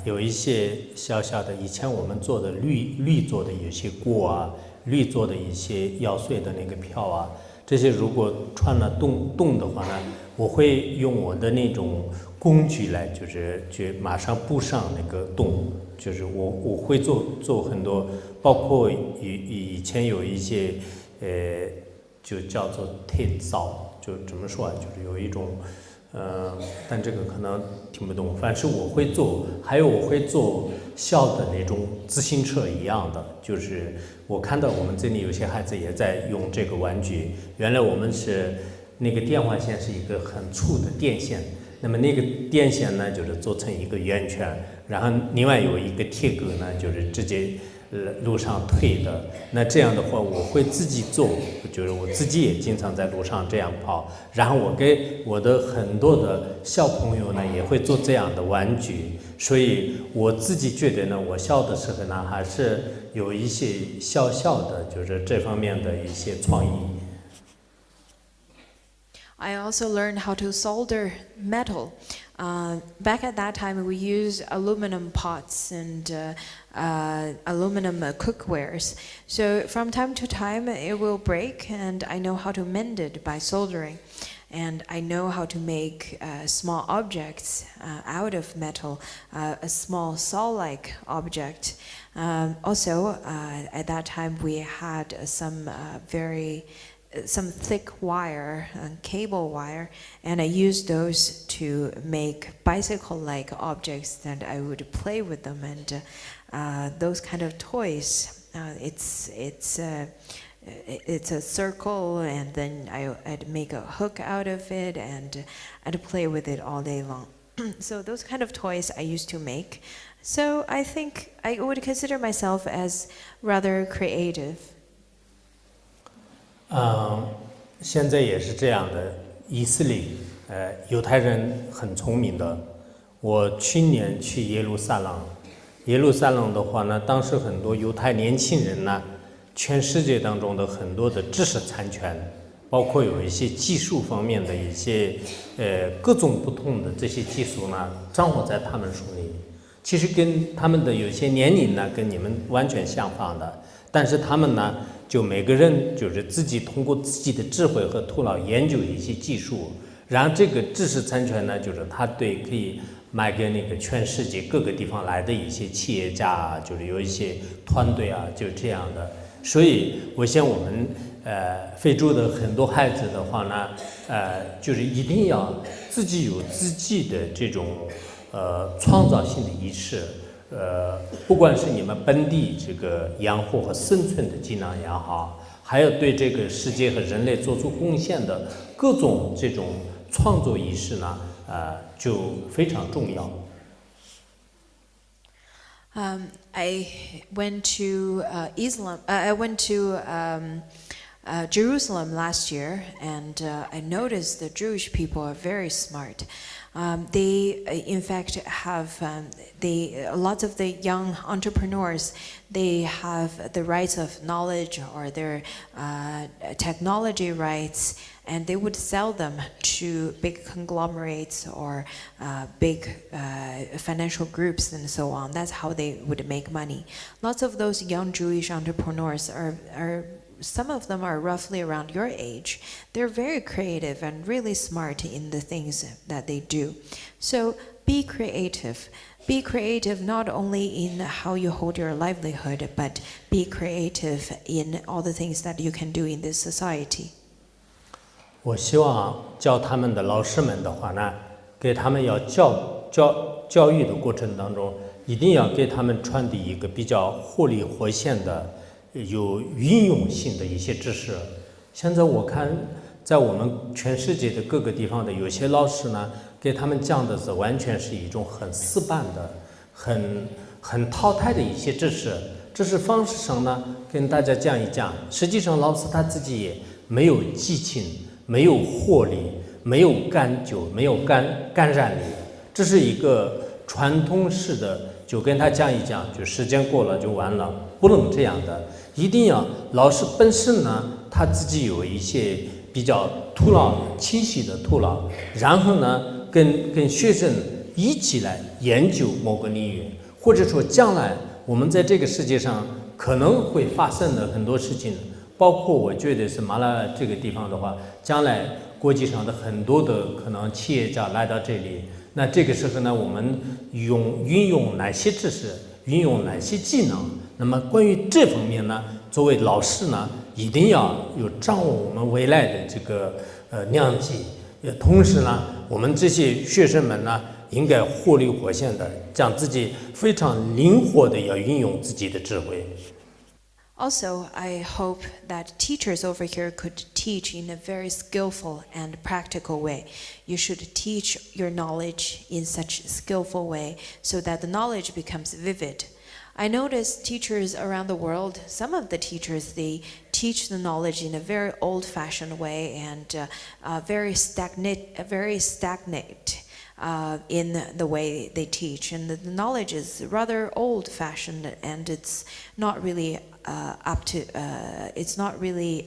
有一些小的，以前我们做的铝做的有些锅啊，铝做的一些药水的那个瓢啊，这些如果穿了洞的话呢，我会用我的那种工具来，就马上补上那个洞，就是我会做很多，包括以前有一些就叫做铁灶，就怎么说啊，就是有一种。但这个可能听不懂。反正我会做，还有我会做小的那种自行车一样的，就是我看到我们这里有些孩子也在用这个玩具。原来我们是那个电话线是一个很粗的电线，那么那个电线呢就是做成一个圆圈，然后另外有一个铁钩呢就是直接路上推的。那这样的话我会自己做，就是我自己也经常在路上这样跑，然后我给我的很多的小朋友呢也会做这样的玩具。所以我自己觉得呢，我小的时候呢还是有一些小的就是这方面的一些创意。I also learned how to solder metal. Back at that time, we used aluminum pots and aluminum cookwares. So from time to time, it will break, and I know how to mend it by soldering. and I know how to make small objects out of metal, a small saw-like object. Also, at that time we had some thick wire, cable wire, and I used those to make bicycle-like objects that I would play with them. And those kind of toys, it's a circle, and then I'd make a hook out of it, and I'd play with it all day long. So those kind of toys I used to make. So I think I would consider myself as rather creative. 现在也是这样的。以色列，犹太人很聪明的。我去年去耶路撒冷，耶路撒冷的话呢，当时很多犹太年轻人呢，全世界当中的很多的知识产权，包括有一些技术方面的一些各种不同的这些技术呢，掌握在他们手里。其实跟他们的有些年龄呢，跟你们完全相反的，但是他们呢，就每个人就是自己通过自己的智慧和头脑研究一些技术，然后这个知识产权呢，就是他可以卖给那个全世界各个地方来的一些企业家啊，就是有一些团队啊，就这样的。所以我想我们非洲的很多孩子的话呢，就是一定要自己有自己的这种创造性的意识。不管是你们本地这个养活和生存的技能也好，还有对这个世界和人类做出贡献的各种这种创作意识呢，就非常重要。I went to I went to Jerusalem last year, and I noticed the Jewish people are very smart. They, in fact, have lots of the young entrepreneurs. They have the rights of knowledge or their technology rights, and they would sell them to big conglomerates or big financial groups and so on. That's how they would make money. Lots of those young Jewish entrepreneurs are some of them are roughly around your age. They're very creative and really smart in the things that they do. So be creative. Be creative not only in how you hold your livelihood, but be creative in all the things that you can do in this society. 我希望教他们的老师们的话呢，给他们要教育的过程当中，一定要给他们传递一个比较活力活现的、有运用性的一些知识。现在我看，在我们全世界的各个地方的有些老师呢，给他们讲的是完全是一种很死板的、很淘汰的一些知识。知识方式上呢，跟大家讲一讲。实际上，老师他自己也没有激情，没有活力，没有感觉，没有感染力。这是一个传统式的，就跟他讲一讲，就时间过了就完了，不能这样的。一定要老师本身呢，他自己有一些比较头脑清晰的头脑，然后呢，跟学生一起来研究某个领域，或者说将来我们在这个世界上可能会发生的很多事情，包括我觉得是马拉这个地方的话，将来国际上的很多的可能企业家来到这里，那这个时候呢，我们运用哪些知识，运用哪些技能？那么关于这方面呢，作为老师呢，一定要有掌握我们未来的这个良机，同时呢，我们这些学生们呢，应该活力活现的，将自己非常灵活的要运用自己的智慧。Also, I hope that teachers over here could teach in a very skillful and practical way. You should teach your knowledge in such a skillful way so that the knowledge becomes vivid. I notice teachers around the world, some of the teachers, they teach the knowledge in a very old-fashioned way and very stagnant in the way they teach. And the knowledge is rather old-fashioned, and it's not really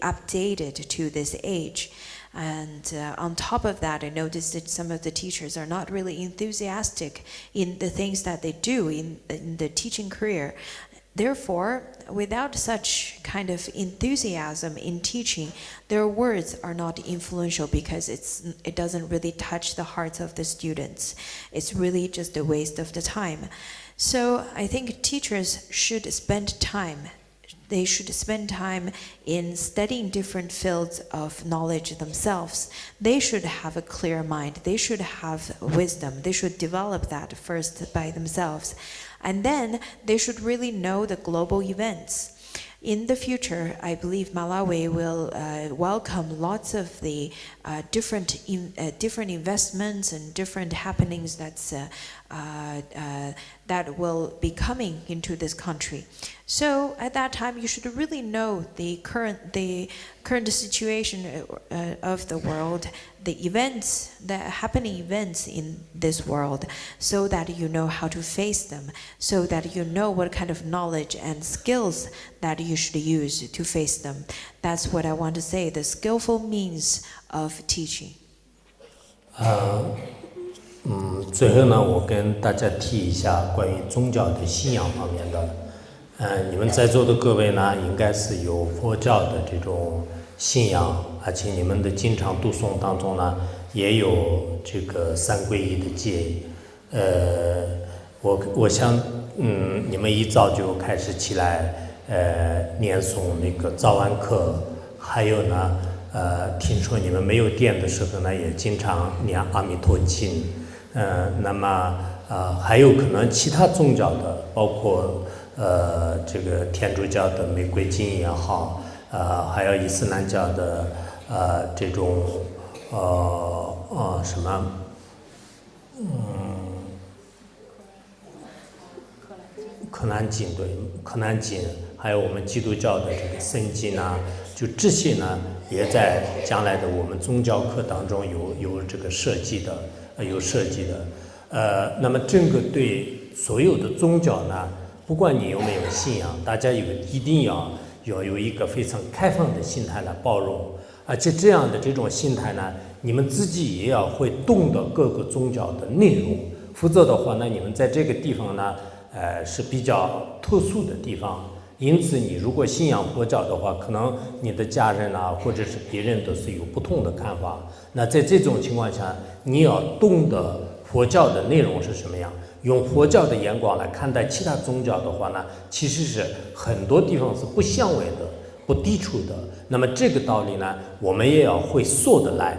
updated to this age. And on top of that, I noticed that some of the teachers are not really enthusiastic in the things that they do in the teaching career. Therefore, without such kind of enthusiasm in teaching, their words are not influential because it doesn't really touch the hearts of the students. It's really just a waste of the time. So I think teachers should spend time. They should spend time in studying different fields of knowledge themselves. They should have a clear mind. They should have wisdom. They should develop that first by themselves. And then they should really know the global events. In the future, I believe Malawi will welcome lots of the different investments and different happenings that will be coming into this country. So at that time, you should really know the current situation of the world, the happening events in this world, so that you know how to face them, so that you know what kind of knowledge and skills that you should use to face them. That's what I want to say, the skillful means of teaching. 最后呢，我跟大家提一下关于宗教的信仰方面的。你们在座的各位呢，应该是有佛教的这种信仰，而且你们的经常读诵当中呢，也有这个三皈依的戒。我想，你们一早就开始起来，念诵那个早晚课，还有呢，听说你们没有电的时候呢，也经常念阿弥陀经。那么还有可能其他宗教的，包括这个天主教的玫瑰经也好，还有伊斯兰教的这种什么可兰经，对，可兰经，还有我们基督教的这个圣经啊，就这些呢，也在将来的我们宗教课当中有这个设计的。那么这个对所有的宗教呢，不管你有没有信仰，大家一定要有一个非常开放的心态来包容，而且这样的这种心态呢，你们自己也要会懂得各个宗教的内容，否则的话呢，你们在这个地方呢，是比较特殊的地方。因此，你如果信仰佛教的话，可能你的家人啊，或者是别人都是有不同的看法。那在这种情况下，你要懂得佛教的内容是什么样，用佛教的眼光来看待其他宗教的话呢，其实是很多地方是不相违的、不抵触的。那么这个道理呢，我们也要会说得来。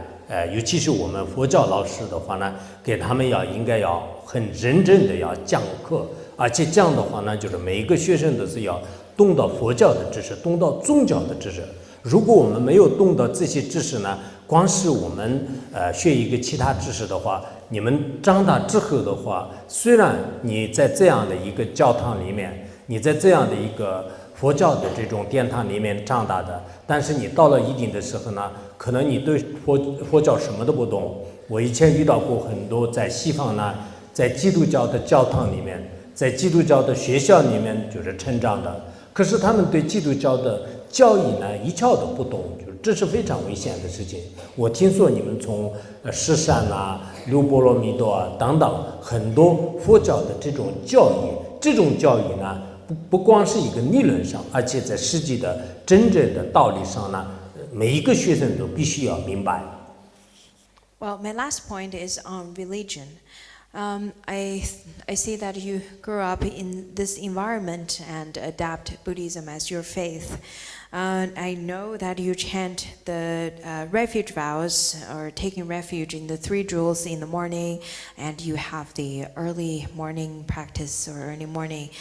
尤其是我们佛教老师的话呢，给他们应该要很认真的要讲课，而且这样的话呢，就是每一个学生都是要懂得佛教的知识，懂得宗教的知识。如果我们没有懂得这些知识呢，光是我们学一个其他知识的话，你们长大之后的话，虽然你在这样的一个教堂里面，你在这样的一个佛教的这种殿堂里面长大的，但是你到了一定的时候呢，可能你对佛教什么都不懂。我以前遇到过很多在西方呢，在基督教的教堂里面，在基督教的学校里面就是成长的，可是他们对基督教的教义呢一窍都不懂，这是非常危险的事情。我听说你们从释山啊、六波罗蜜多啊等等很多佛教的这种教义呢，不光是一个理论上，而且在实际的真正的道理上呢，每一个学生都必须要明白。Well, my last point is on religion. I see that you grew up in this environment and adapt Buddhism as your faith. I know that you chant the refuge vows or taking refuge in the 3 jewels in the morning, and you have the early morning practice or early morning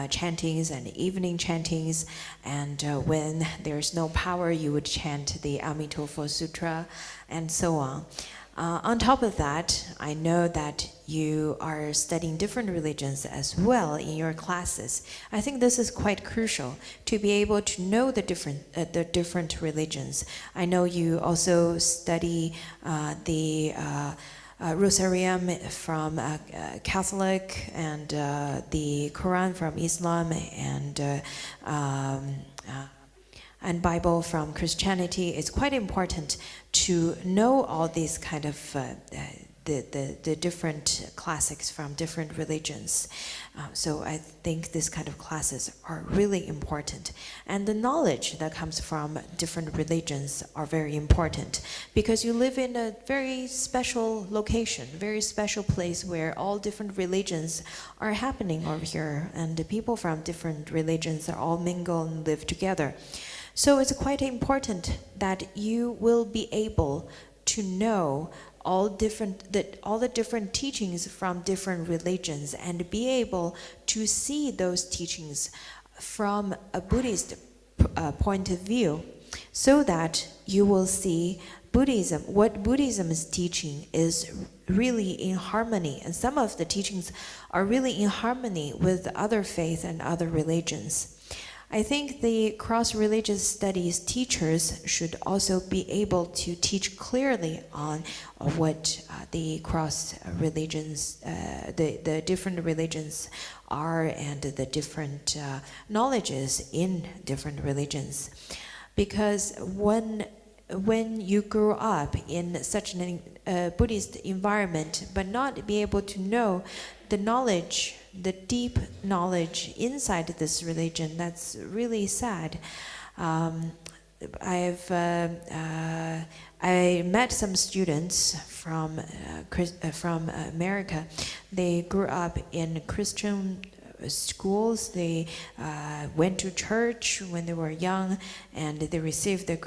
chantings and evening chantings. And when there's no power, you would chant the Amitofo Sutra and so on. On top of that, I know that you are studying different religions as well in your classes. I think this is quite crucial to be able to know the different religions. I know you also study the Rosarium from Catholic and the Quran from Islam and Bible from Christianity. It's quite important to know all these kind of the different classics from different religions. So I think this kind of classes are really important. And the knowledge that comes from different religions are very important because you live in a very special location, very special place where all different religions are happening over here, and the people from different religions are all mingle and live together. So it's quite important that you will be able to know all the different teachings from different religions and be able to see those teachings from a Buddhist point of view, so that you will see Buddhism, what Buddhism is teaching is really in harmony, and some of the teachings are really in harmony with other faiths and other religions. I think the cross-religious studies teachers should also be able to teach clearly on what the cross-religions, the different religions are, and the different knowledges in different religions. Because when you grow up in such a Buddhist environment, but not be able to know the knowledge, the deep knowledge inside this religion, that's really sad. I met some students from America. They grew up in Christian schools. They went to church when they were young, and they received the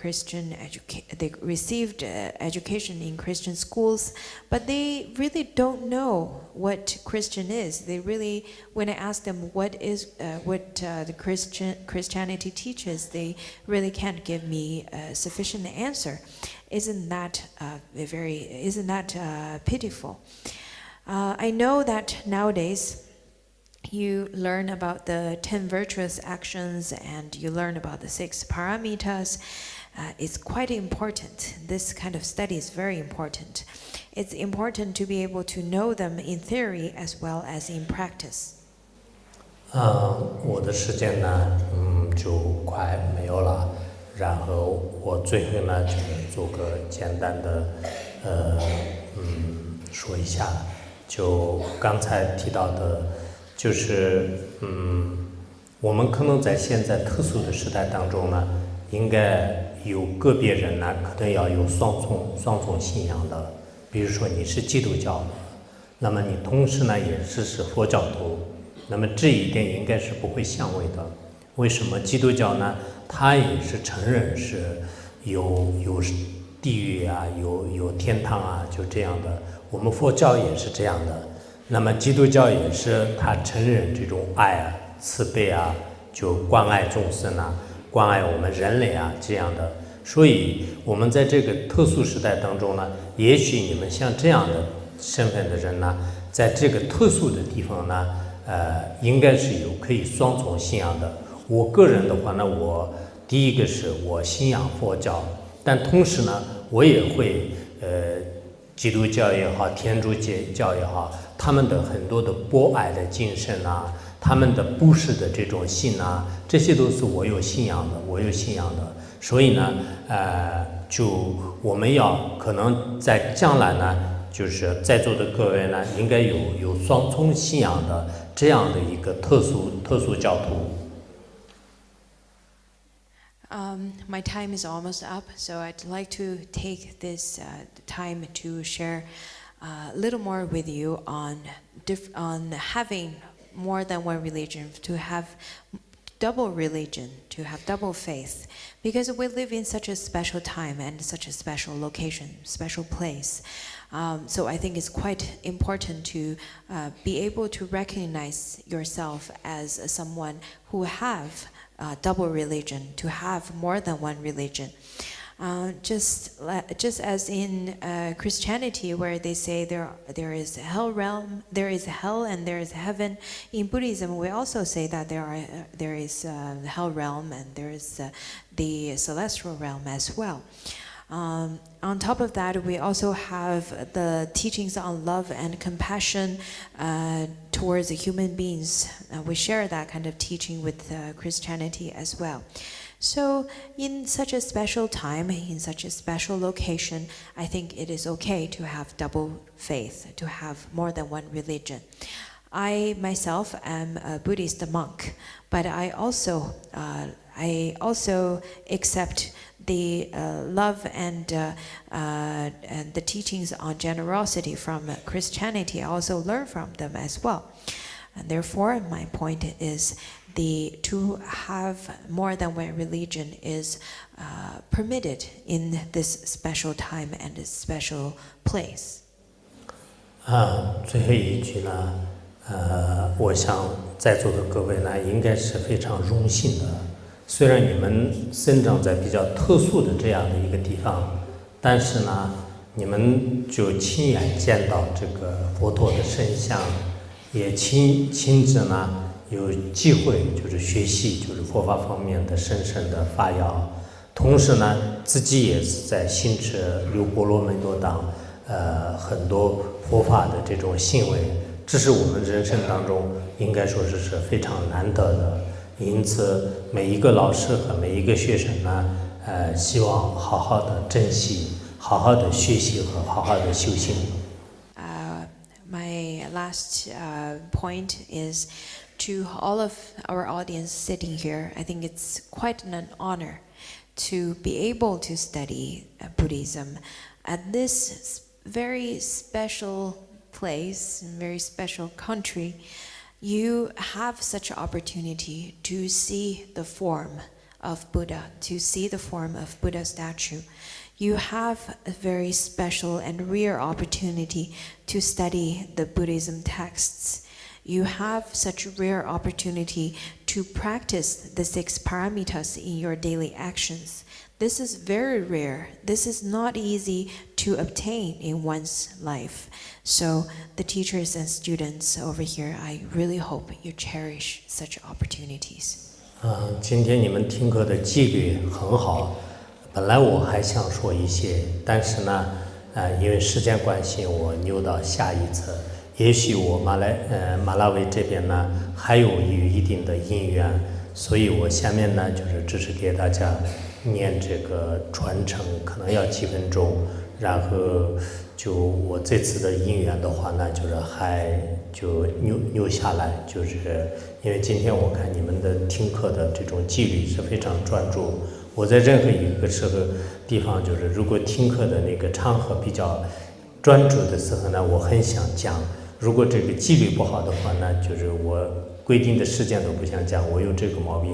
education in Christian schools. But they really don't know what Christian is. They really, when I ask them what the Christianity teaches, they really can't give me a sufficient answer. Isn't that pitiful? I know that nowadays you learn about the 10 virtuous actions and you learn about the 6 paramitas. It's quite important. This kind of study is very important. It's important to be able to know them in theory as well as in practice. 我的时间呢，就快没有了。然后我最后呢，就做个简单的，说一下，就刚才提到的。就是，我们可能在现在特殊的时代当中呢，应该有个别人呢，可能要有双重信仰的。比如说你是基督教的，那么你同时呢也是佛教徒，那么这一点应该是不会相违的。为什么基督教呢？它也是承认是有地狱啊，有天堂啊，就这样的。我们佛教也是这样的。那么基督教也是他承认这种爱啊、慈悲啊，就关爱众生啊、关爱我们人类啊这样的。所以我们在这个特殊时代当中呢，也许你们像这样的身份的人呢，在这个特殊的地方呢，应该是有可以双重信仰的。我个人的话呢，我第一个是我信仰佛教，但同时呢，我也会基督教也好，天主教也好。他们的很多的博爱的精神啊，他们的布施的这种心啊，这些都是我有信仰的。所以呢，就我们要可能在将来呢，就是在座的各位呢，应该有双重信仰的这样的一个特殊教徒。My time is almost up, so I'd like to take this time to share a little more with you on having more than one religion, to have double religion, to have double faith, because we live in such a special time and such a special location, special place. So I think it's quite important to be able to recognize yourself as someone who have double religion, to have more than one religion. Just as in Christianity, where they say there is hell realm, there is hell and there is heaven. In Buddhism, we also say that there is the hell realm and there is the celestial realm as well. On top of that, we also have the teachings on love and compassion towards human beings. We share that kind of teaching with Christianity as well. So, in such a special time, in such a special location, I think it is okay to have double faith, to have more than one religion. I myself am a Buddhist monk, but I also accept the love and the teachings on generosity from Christianity. I also learn from them as well. And therefore, my point is to have more than one religion is permitted in this special time and this special place. 最后一句呢，我想在座的各位呢，应该是非常荣幸的。虽然你们生长在比较特殊的这样的一个地方，但是呢，你们就亲眼见到这个佛陀的身像，也亲自呢有机会就是学习就是佛法方面的深深的发扬，同时呢，自己也是在行持六波罗蜜多当很多佛法的这种行为，这是我们人生当中应该说是非常难得的。因此，每一个老师和每一个学生呢，希望好好的珍惜，好好的学习和好好的修行。My last point is to all of our audience sitting here. I think it's quite an honor to be able to study Buddhism at this very special place, very special country. You have such an opportunity to see the form of Buddha, to see the form of Buddha statue. You have a very special and rare opportunity to study the Buddhism texts. You have such a rare opportunity to practice the 6 paramitas in your daily actions. This is very rare. This is not easy to obtain in one's life. So the teachers and students over here, I really hope you cherish such opportunities. 今天你们听课的纪律很好，本来我还想说一些，但是呢，因为时间关系，我留到下一次。也许我马拉维这边呢还有一定的因缘，所以我下面呢就是只是给大家念这个传承，可能要几分钟，然后就我这次的因缘的话呢，就是还就留下来，就是因为今天我看你们的听课的这种纪律是非常专注。我在任何一个地方，就是如果听课的那个场合比较专注的时候呢，我很想讲。如果这个纪律不好的话呢，就是我规定的时间都不想讲，我有这个毛病。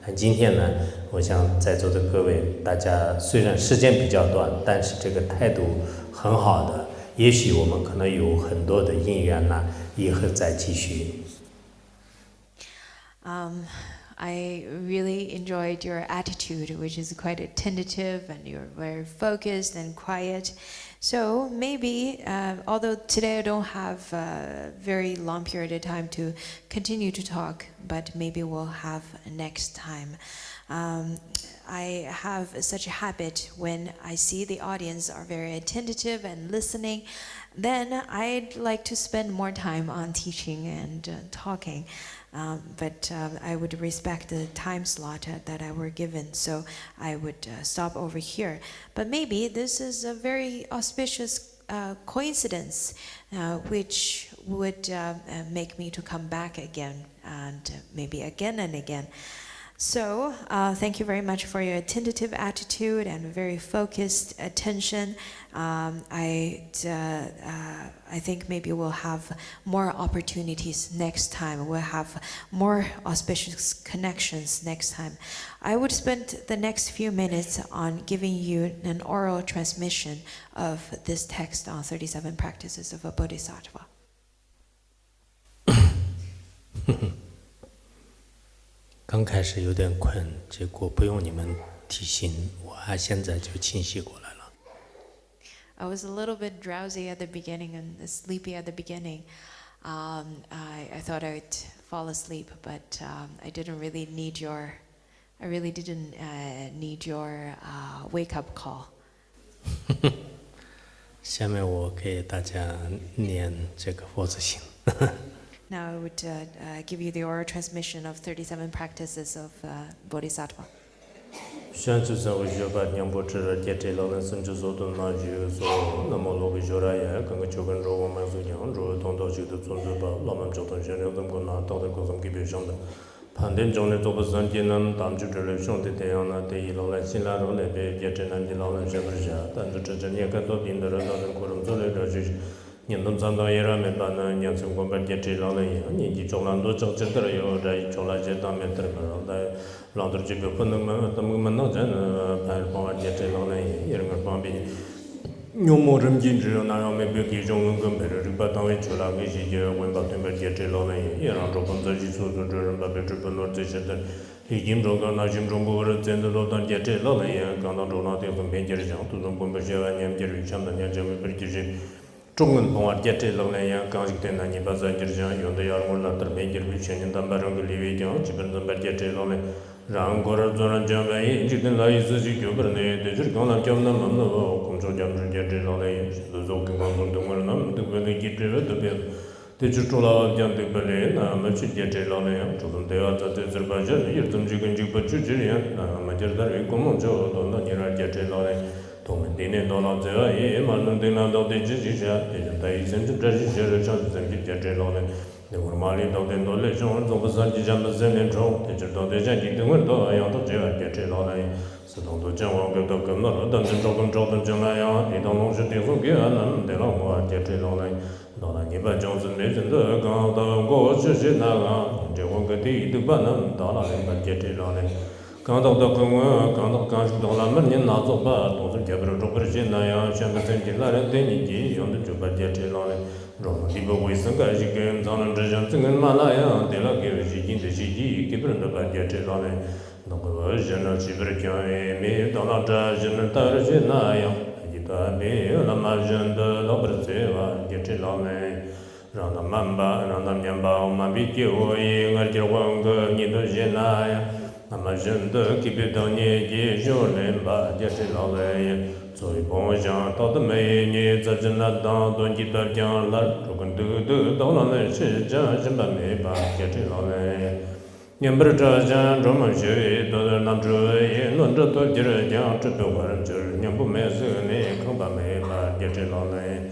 但今天呢，我想在座的各位，大家虽然时间比较短，但是这个态度很好的，也许我们可能有很多的因缘呢，以后再继续。I really enjoyed your attitude, which is quite attentive, and you're very focused and quiet. So maybe, although today I don't have a very long period of time to continue to talk, but maybe we'll have next time. I have such a habit when I see the audience are very attentive and listening, then I'd like to spend more time on teaching and talking. But I would respect the time slot that I were given, so I would stop over here. But maybe this is a very auspicious coincidence, which would make me to come back again, and maybe again and again. So, thank you very much for your attentive attitude and very focused attention. I think maybe we'll have more opportunities next time. We'll have more auspicious connections next time. I would spend the next few minutes on giving you an oral transmission of this text on 37 practices of a Bodhisattva. 刚开始有点困，结果不用你们提醒，我现在就清晰过来了。I was a little bit drowsy at the beginning and sleepy at the beginning. I thought I'd fall asleep, but I really didn't need your wake-up call. 下面我给大家念这个佛子行。Now I would give you the oral transmission of 37 practices of Bodhisattva. 宣知社会学法念不知节制老人甚至所动那句说那么罗个学来也跟个就跟着我们所讲着同道学的存在吧那么就同学了怎么拿到的各种级别上的判定中的做不上技能当就这类兄弟这样呢对于老人新来老人的节制难的老人学不下但是这也更多病的人老人可能做来的就是年龄长大也让没办呢年轻过半节制老人年纪中了多政治的有在中了这当面的嘛在老头这个不能嘛他们能真拍帮我节制老人也能方便有某人禁止那样没别给中跟别人这把单位出来给些就问把对面节制老人也让着工作去做做这人把别这本来这些的已经中国那些中国人真的都当节制老人也刚当中那点分别节制讲都从本本学完年节制上的年节没别就是中文帮我节制老人也刚是在那你把这节制讲用的要我那这边节制全年当把人个里面讲基本上把节制老人让国人做人讲呗这等来一次去就不能的就是刚才讲那么那工作讲是节制老人都做跟刚刚东人那么都不能节制特别这就做了讲对不嘞那么去节制老人就从对啊这这把人也怎么就跟就不去这样那么就是在人工作就到那你让节制老人同们天天到了这也蛮能听到的自己下也就在甚至这些学生上自己节制老人那我马里到点多累中总不算几千不3年中这就到这些地方都样都这样节制老人是同都讲我给到跟到了但是照跟照的将来呀你当老师的说给俺们得让我节制老人到了你把讲是没真的刚到过这些那个这我个地都不能到了人把节制老人刚到的跟我刚是到了门年拿走吧都是节不着不是现在呀像个真的那人对你急用的就把节制老人让你不卫生该是跟咱们之间这个嘛那样对了给是经的是基基本的把节制老人那个人呢基本上也没到那这人到了是那样一般没有那么人的老不是这个节制老人让他们吧让他们把我们比较也而且问个你都是那样那么人的级别到年纪就能把节制老人所以帮上到的每年在这那当端几大讲了如果都到了那是这什么没把节制老人年不是这样专门学到的那这也论着多节制讲这都玩就是年不没事呢恐怕没把节制老人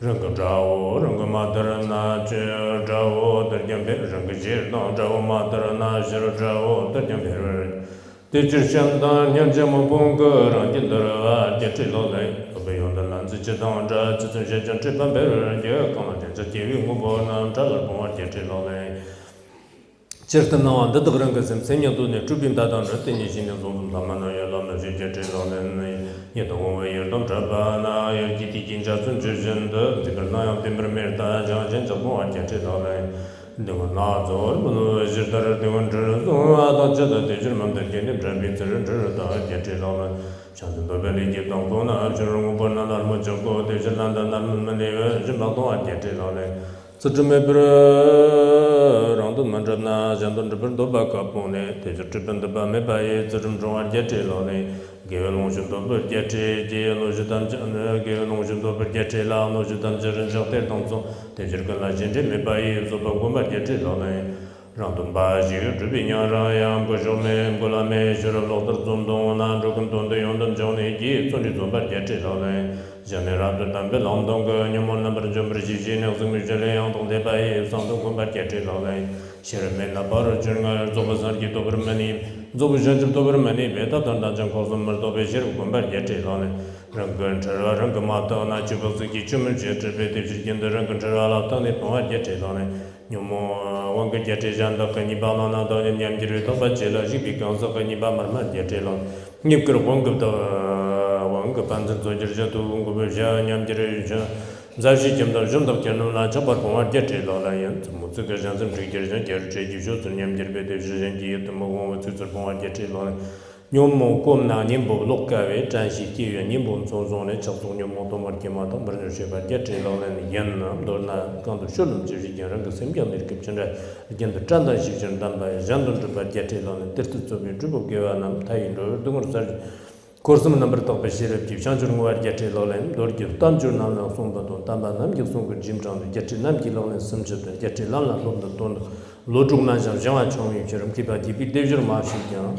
人个找我人个马德人那这找我的讲别人个接那找我马德人那是找我的讲别人这就相当年这么风格让进的了节制老人不用的男子这当着这种现象这般别人也刚了这节约我不能这个帮我节制老人其实那的都人个是3年多呢主编搭档这等你现在总他们那也老们去节制老人也都我也当这吧那也集体警察尊重人的这个那样对不没大家现在帮我节制老人那个那做不能是在这地方这做啊到这的对这么的天天这边这人这的节制老人像是都被理解当过呢就是我不能那么就过对这那的那么那个人帮多节制老人这这没不是让他们这那像都这边都把搞崩的对这边的把没把也这种中节制老人给农村都不节制给农村当这给农村都不节制了农村当这人上在当中对这个那现在没把也做不过把节制老人让他们把这个这边让让不说没不拉没学了老的总统那这跟东的用的叫你给做的做把节制老人现在让这单别劳动个你们那边就不是去那什么这类样东的把也上头跟把节制老人现在没那把这个做不上去都不是没你做不上去都不是没你别到当当讲告诉我们都别写跟把节制老人人跟这了人跟嘛到那就不是去专门节制别对之间的人跟这了当的帮我节制老人你们我跟节制上到跟你把那到年纪里都把节了是比刚说跟你把慢慢节制了你个我跟到我个反正做这都我不想年纪里这在是见到人都见到那这把帮我节制了人怎么这个人怎么这个人节制这就说年纪里别对之间的怎么我这帮我节制了牛毛公那年不落个为展示地缘年不从中的找中牛毛多么的嘛都不是学把节制了人人呢都那刚都说了就是讲人个身边的个现在见到站到是真当把人都这把节制了人这这边这不给我那太硬了都我说course number to be shared to change our get a lolan or give tanjur na na song but on tamba nam give song jim jam get nam ki lolan some get a lala from the ton 로죽만 장와 총이 저럼 기바디 비대저 마시냐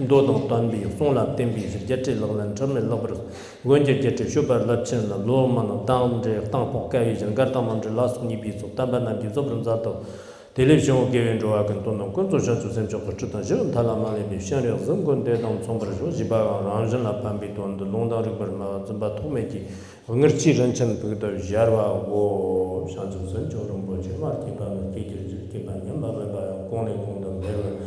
도동 단비 송라 템비 제제 러는 점을 러버 원제 제제 쇼바 라친 로만 다운제 땅포까이 정가타만 라스니 비소 담바나 비소브름자도 텔레비전 게엔조와 근도는 건조샤 주센적 주던 저 달라만에 비션을 zon건데 당 총버죠 지바 란전라 밤비돈도 농다르 버마 좀바 토메기 응르치 런천 그도 자르와 고 샹주선 조름 보지 마티바는 기기를 기반년 바바바 공내 공동 배로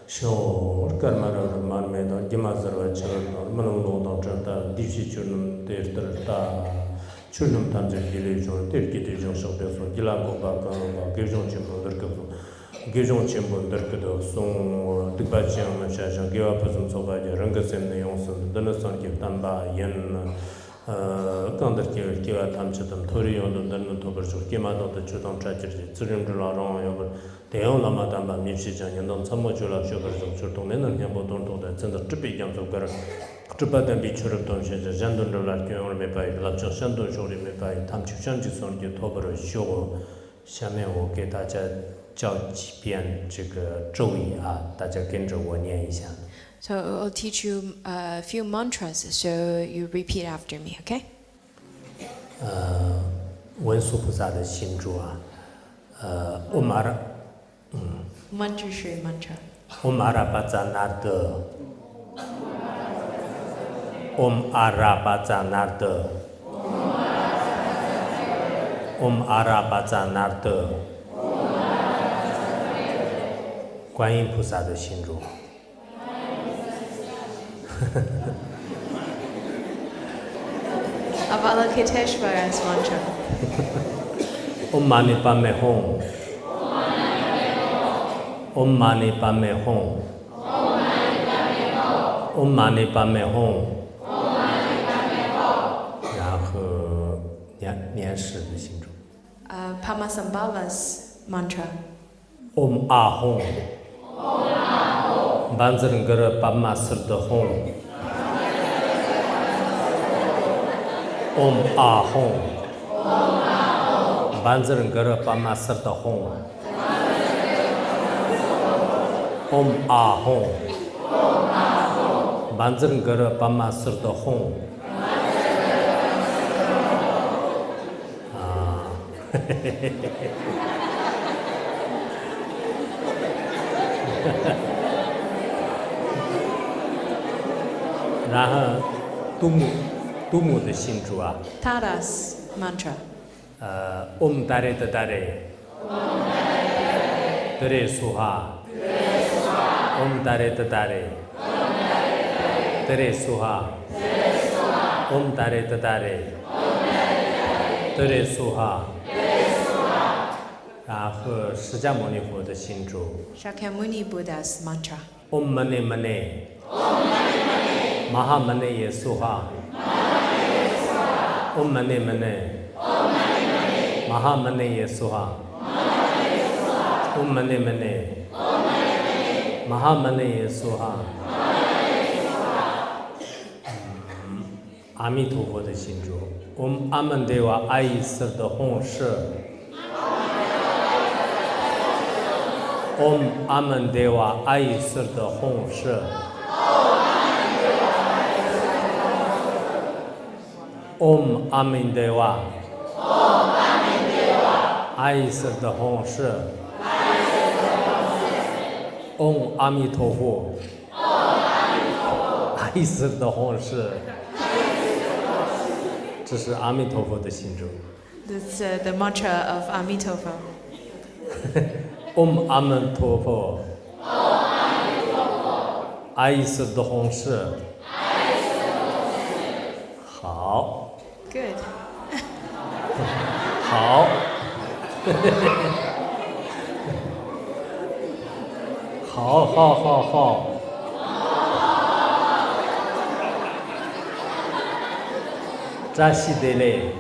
쇼 카르마르 만메도 디마저와 저런 만노도 저다 디시추는 데르다 출름 탐정 길레죠 데르기데 정석에서 길라고가 개종 전문들께서 개종 전문들께도 송 뜻받지않는 자장 개와 무슨 소바지 ರಂಗಸ의 내용은 드는선 기담바 연 간들게 개와 탐처럼 토리온도 드는 도버죠 개마도 주동 차지지 지름들라랑 여버 대형나마담바 민시장 연동 참모줄라 쇼버죠 주동내는 양보동도다 전도 특비 양속가를 주바된 비추를 동시에 잔돈들라 교용을 매바이 라죠 산돈 조리 매바이 탐축산지 선지 토버를 쇼고 下面我给大家教几遍这个咒语啊，大家跟着我念一下。 So I'll teach you a few mantras, so you repeat after me, okay? 文殊菩萨的心咒啊，Om Ara， Mantra Shri Mantra. Om Arabazanada Om Arabazanada Om Arabazanada 观音菩萨的心咒。Avalokiteshvara's mantra. Om Mani Padme Hum Om Mani Padme Hum Om Mani Padme Hum 然后念十的心咒 Pamasambhava's mantra. Om Ahum Banzarangara Padma Sirda Hum Om Ahum Banzarangara Padma Sirda Hum Om Ahum Banzarangara Padma Sirda Hum 然后杜母的心咒啊 Tada's mantra. Om Dare Dare Dare Suha Om Dare Dare Dare Suha Om Dare Dare Dare Suha 然后释迦牟尼佛的心咒 Shakyamuni Buddha's mantra. Om Mane Mane Maha Mane Yesuha Om Mane Mane Maha Mane Yesuha Om Mane Mane Maha Mane Yesuha 阿弥陀佛的心咒 Om Amandeva Ayi Sirda Hong Shi Om Amandeva Ayi Sirda Hong Shi Om Amandeva Ayi Sirda Hong Shi Om 阿弥陀佛 Ayi Sirda Hong Shi 这是阿弥陀佛的心咒 That's the mantra of Amitabha. Om Amitabha Ayi Sirda Hong Shi 好 Good. 好好好好好扎西德嘞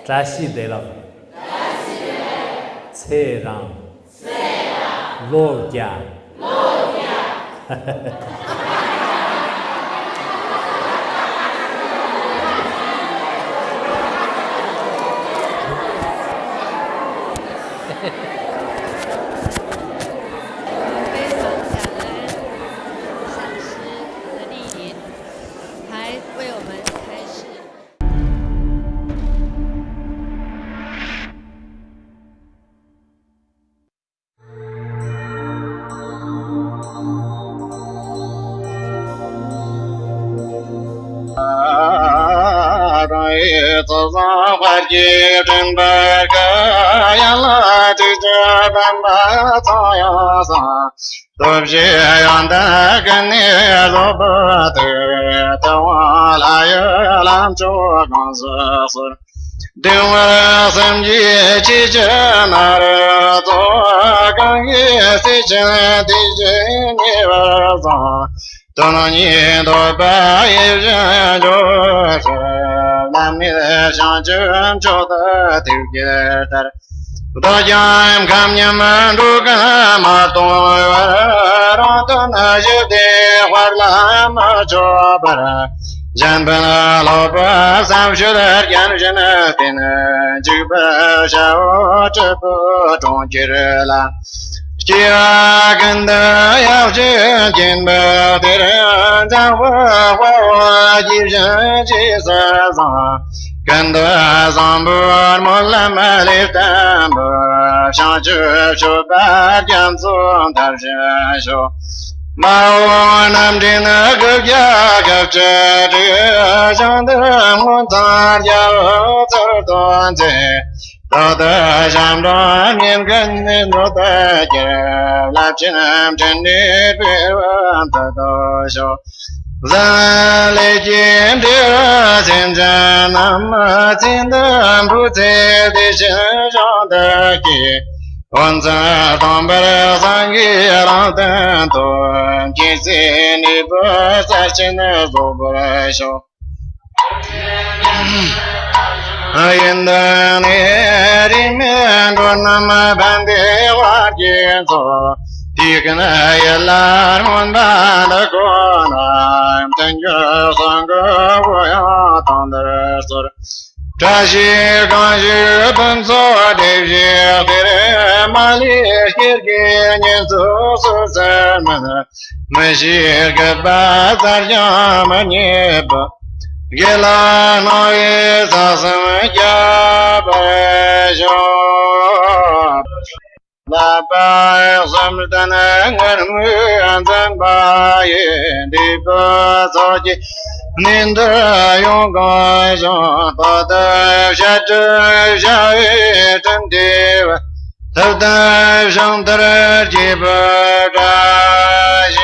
扎西德了菜让罗家也自上怀疑真白个原来这这般把草呀上都是让的跟你说不得的话来也làm cho con sợ sợ điều mà xem gì chỉ chân là to càng nghe chỉ chân đi trên nghe vào gió tôi nói nhìn tôi ba yêu chân cho làm như sang chân cho ta tiêu kia ta tôi cho em cảm nhận đủ cả mà tôi đó tôi nói như thế hoặc là mà cho bà Jan bana loba sam shudar yan jana tin jiba shao chepo tong jirla chia ganda yao jin jin ba tera zang wa ji jan ji sa sa ganda zang bu mo la ma le tam ba shang ju shu ba jian zong da shan shu Ma nam din gấp ya gấp cha de sang de mon ta ya ta don de ta da jam da niệm gần nên đó ta chờ làm trên nam trên đi về ta đó cho ra lệ chiến đưa trên ra nam trên đam bu thế để cho ta kia One time, don't better than you, I don't know. Kiss any birds, I can over show. I in the near man, one my band, what you saw. You can alarm on the corner. I'm 10 years ago, we are on the store. 这些刚是本所的些的马里些个年走是什么呢？没些个巴扎呀么呢不？给了那一啥什么家白小。那把什么的那我们真把也的不着急。您的勇敢上大的下这下雨真的头戴上的几不扎心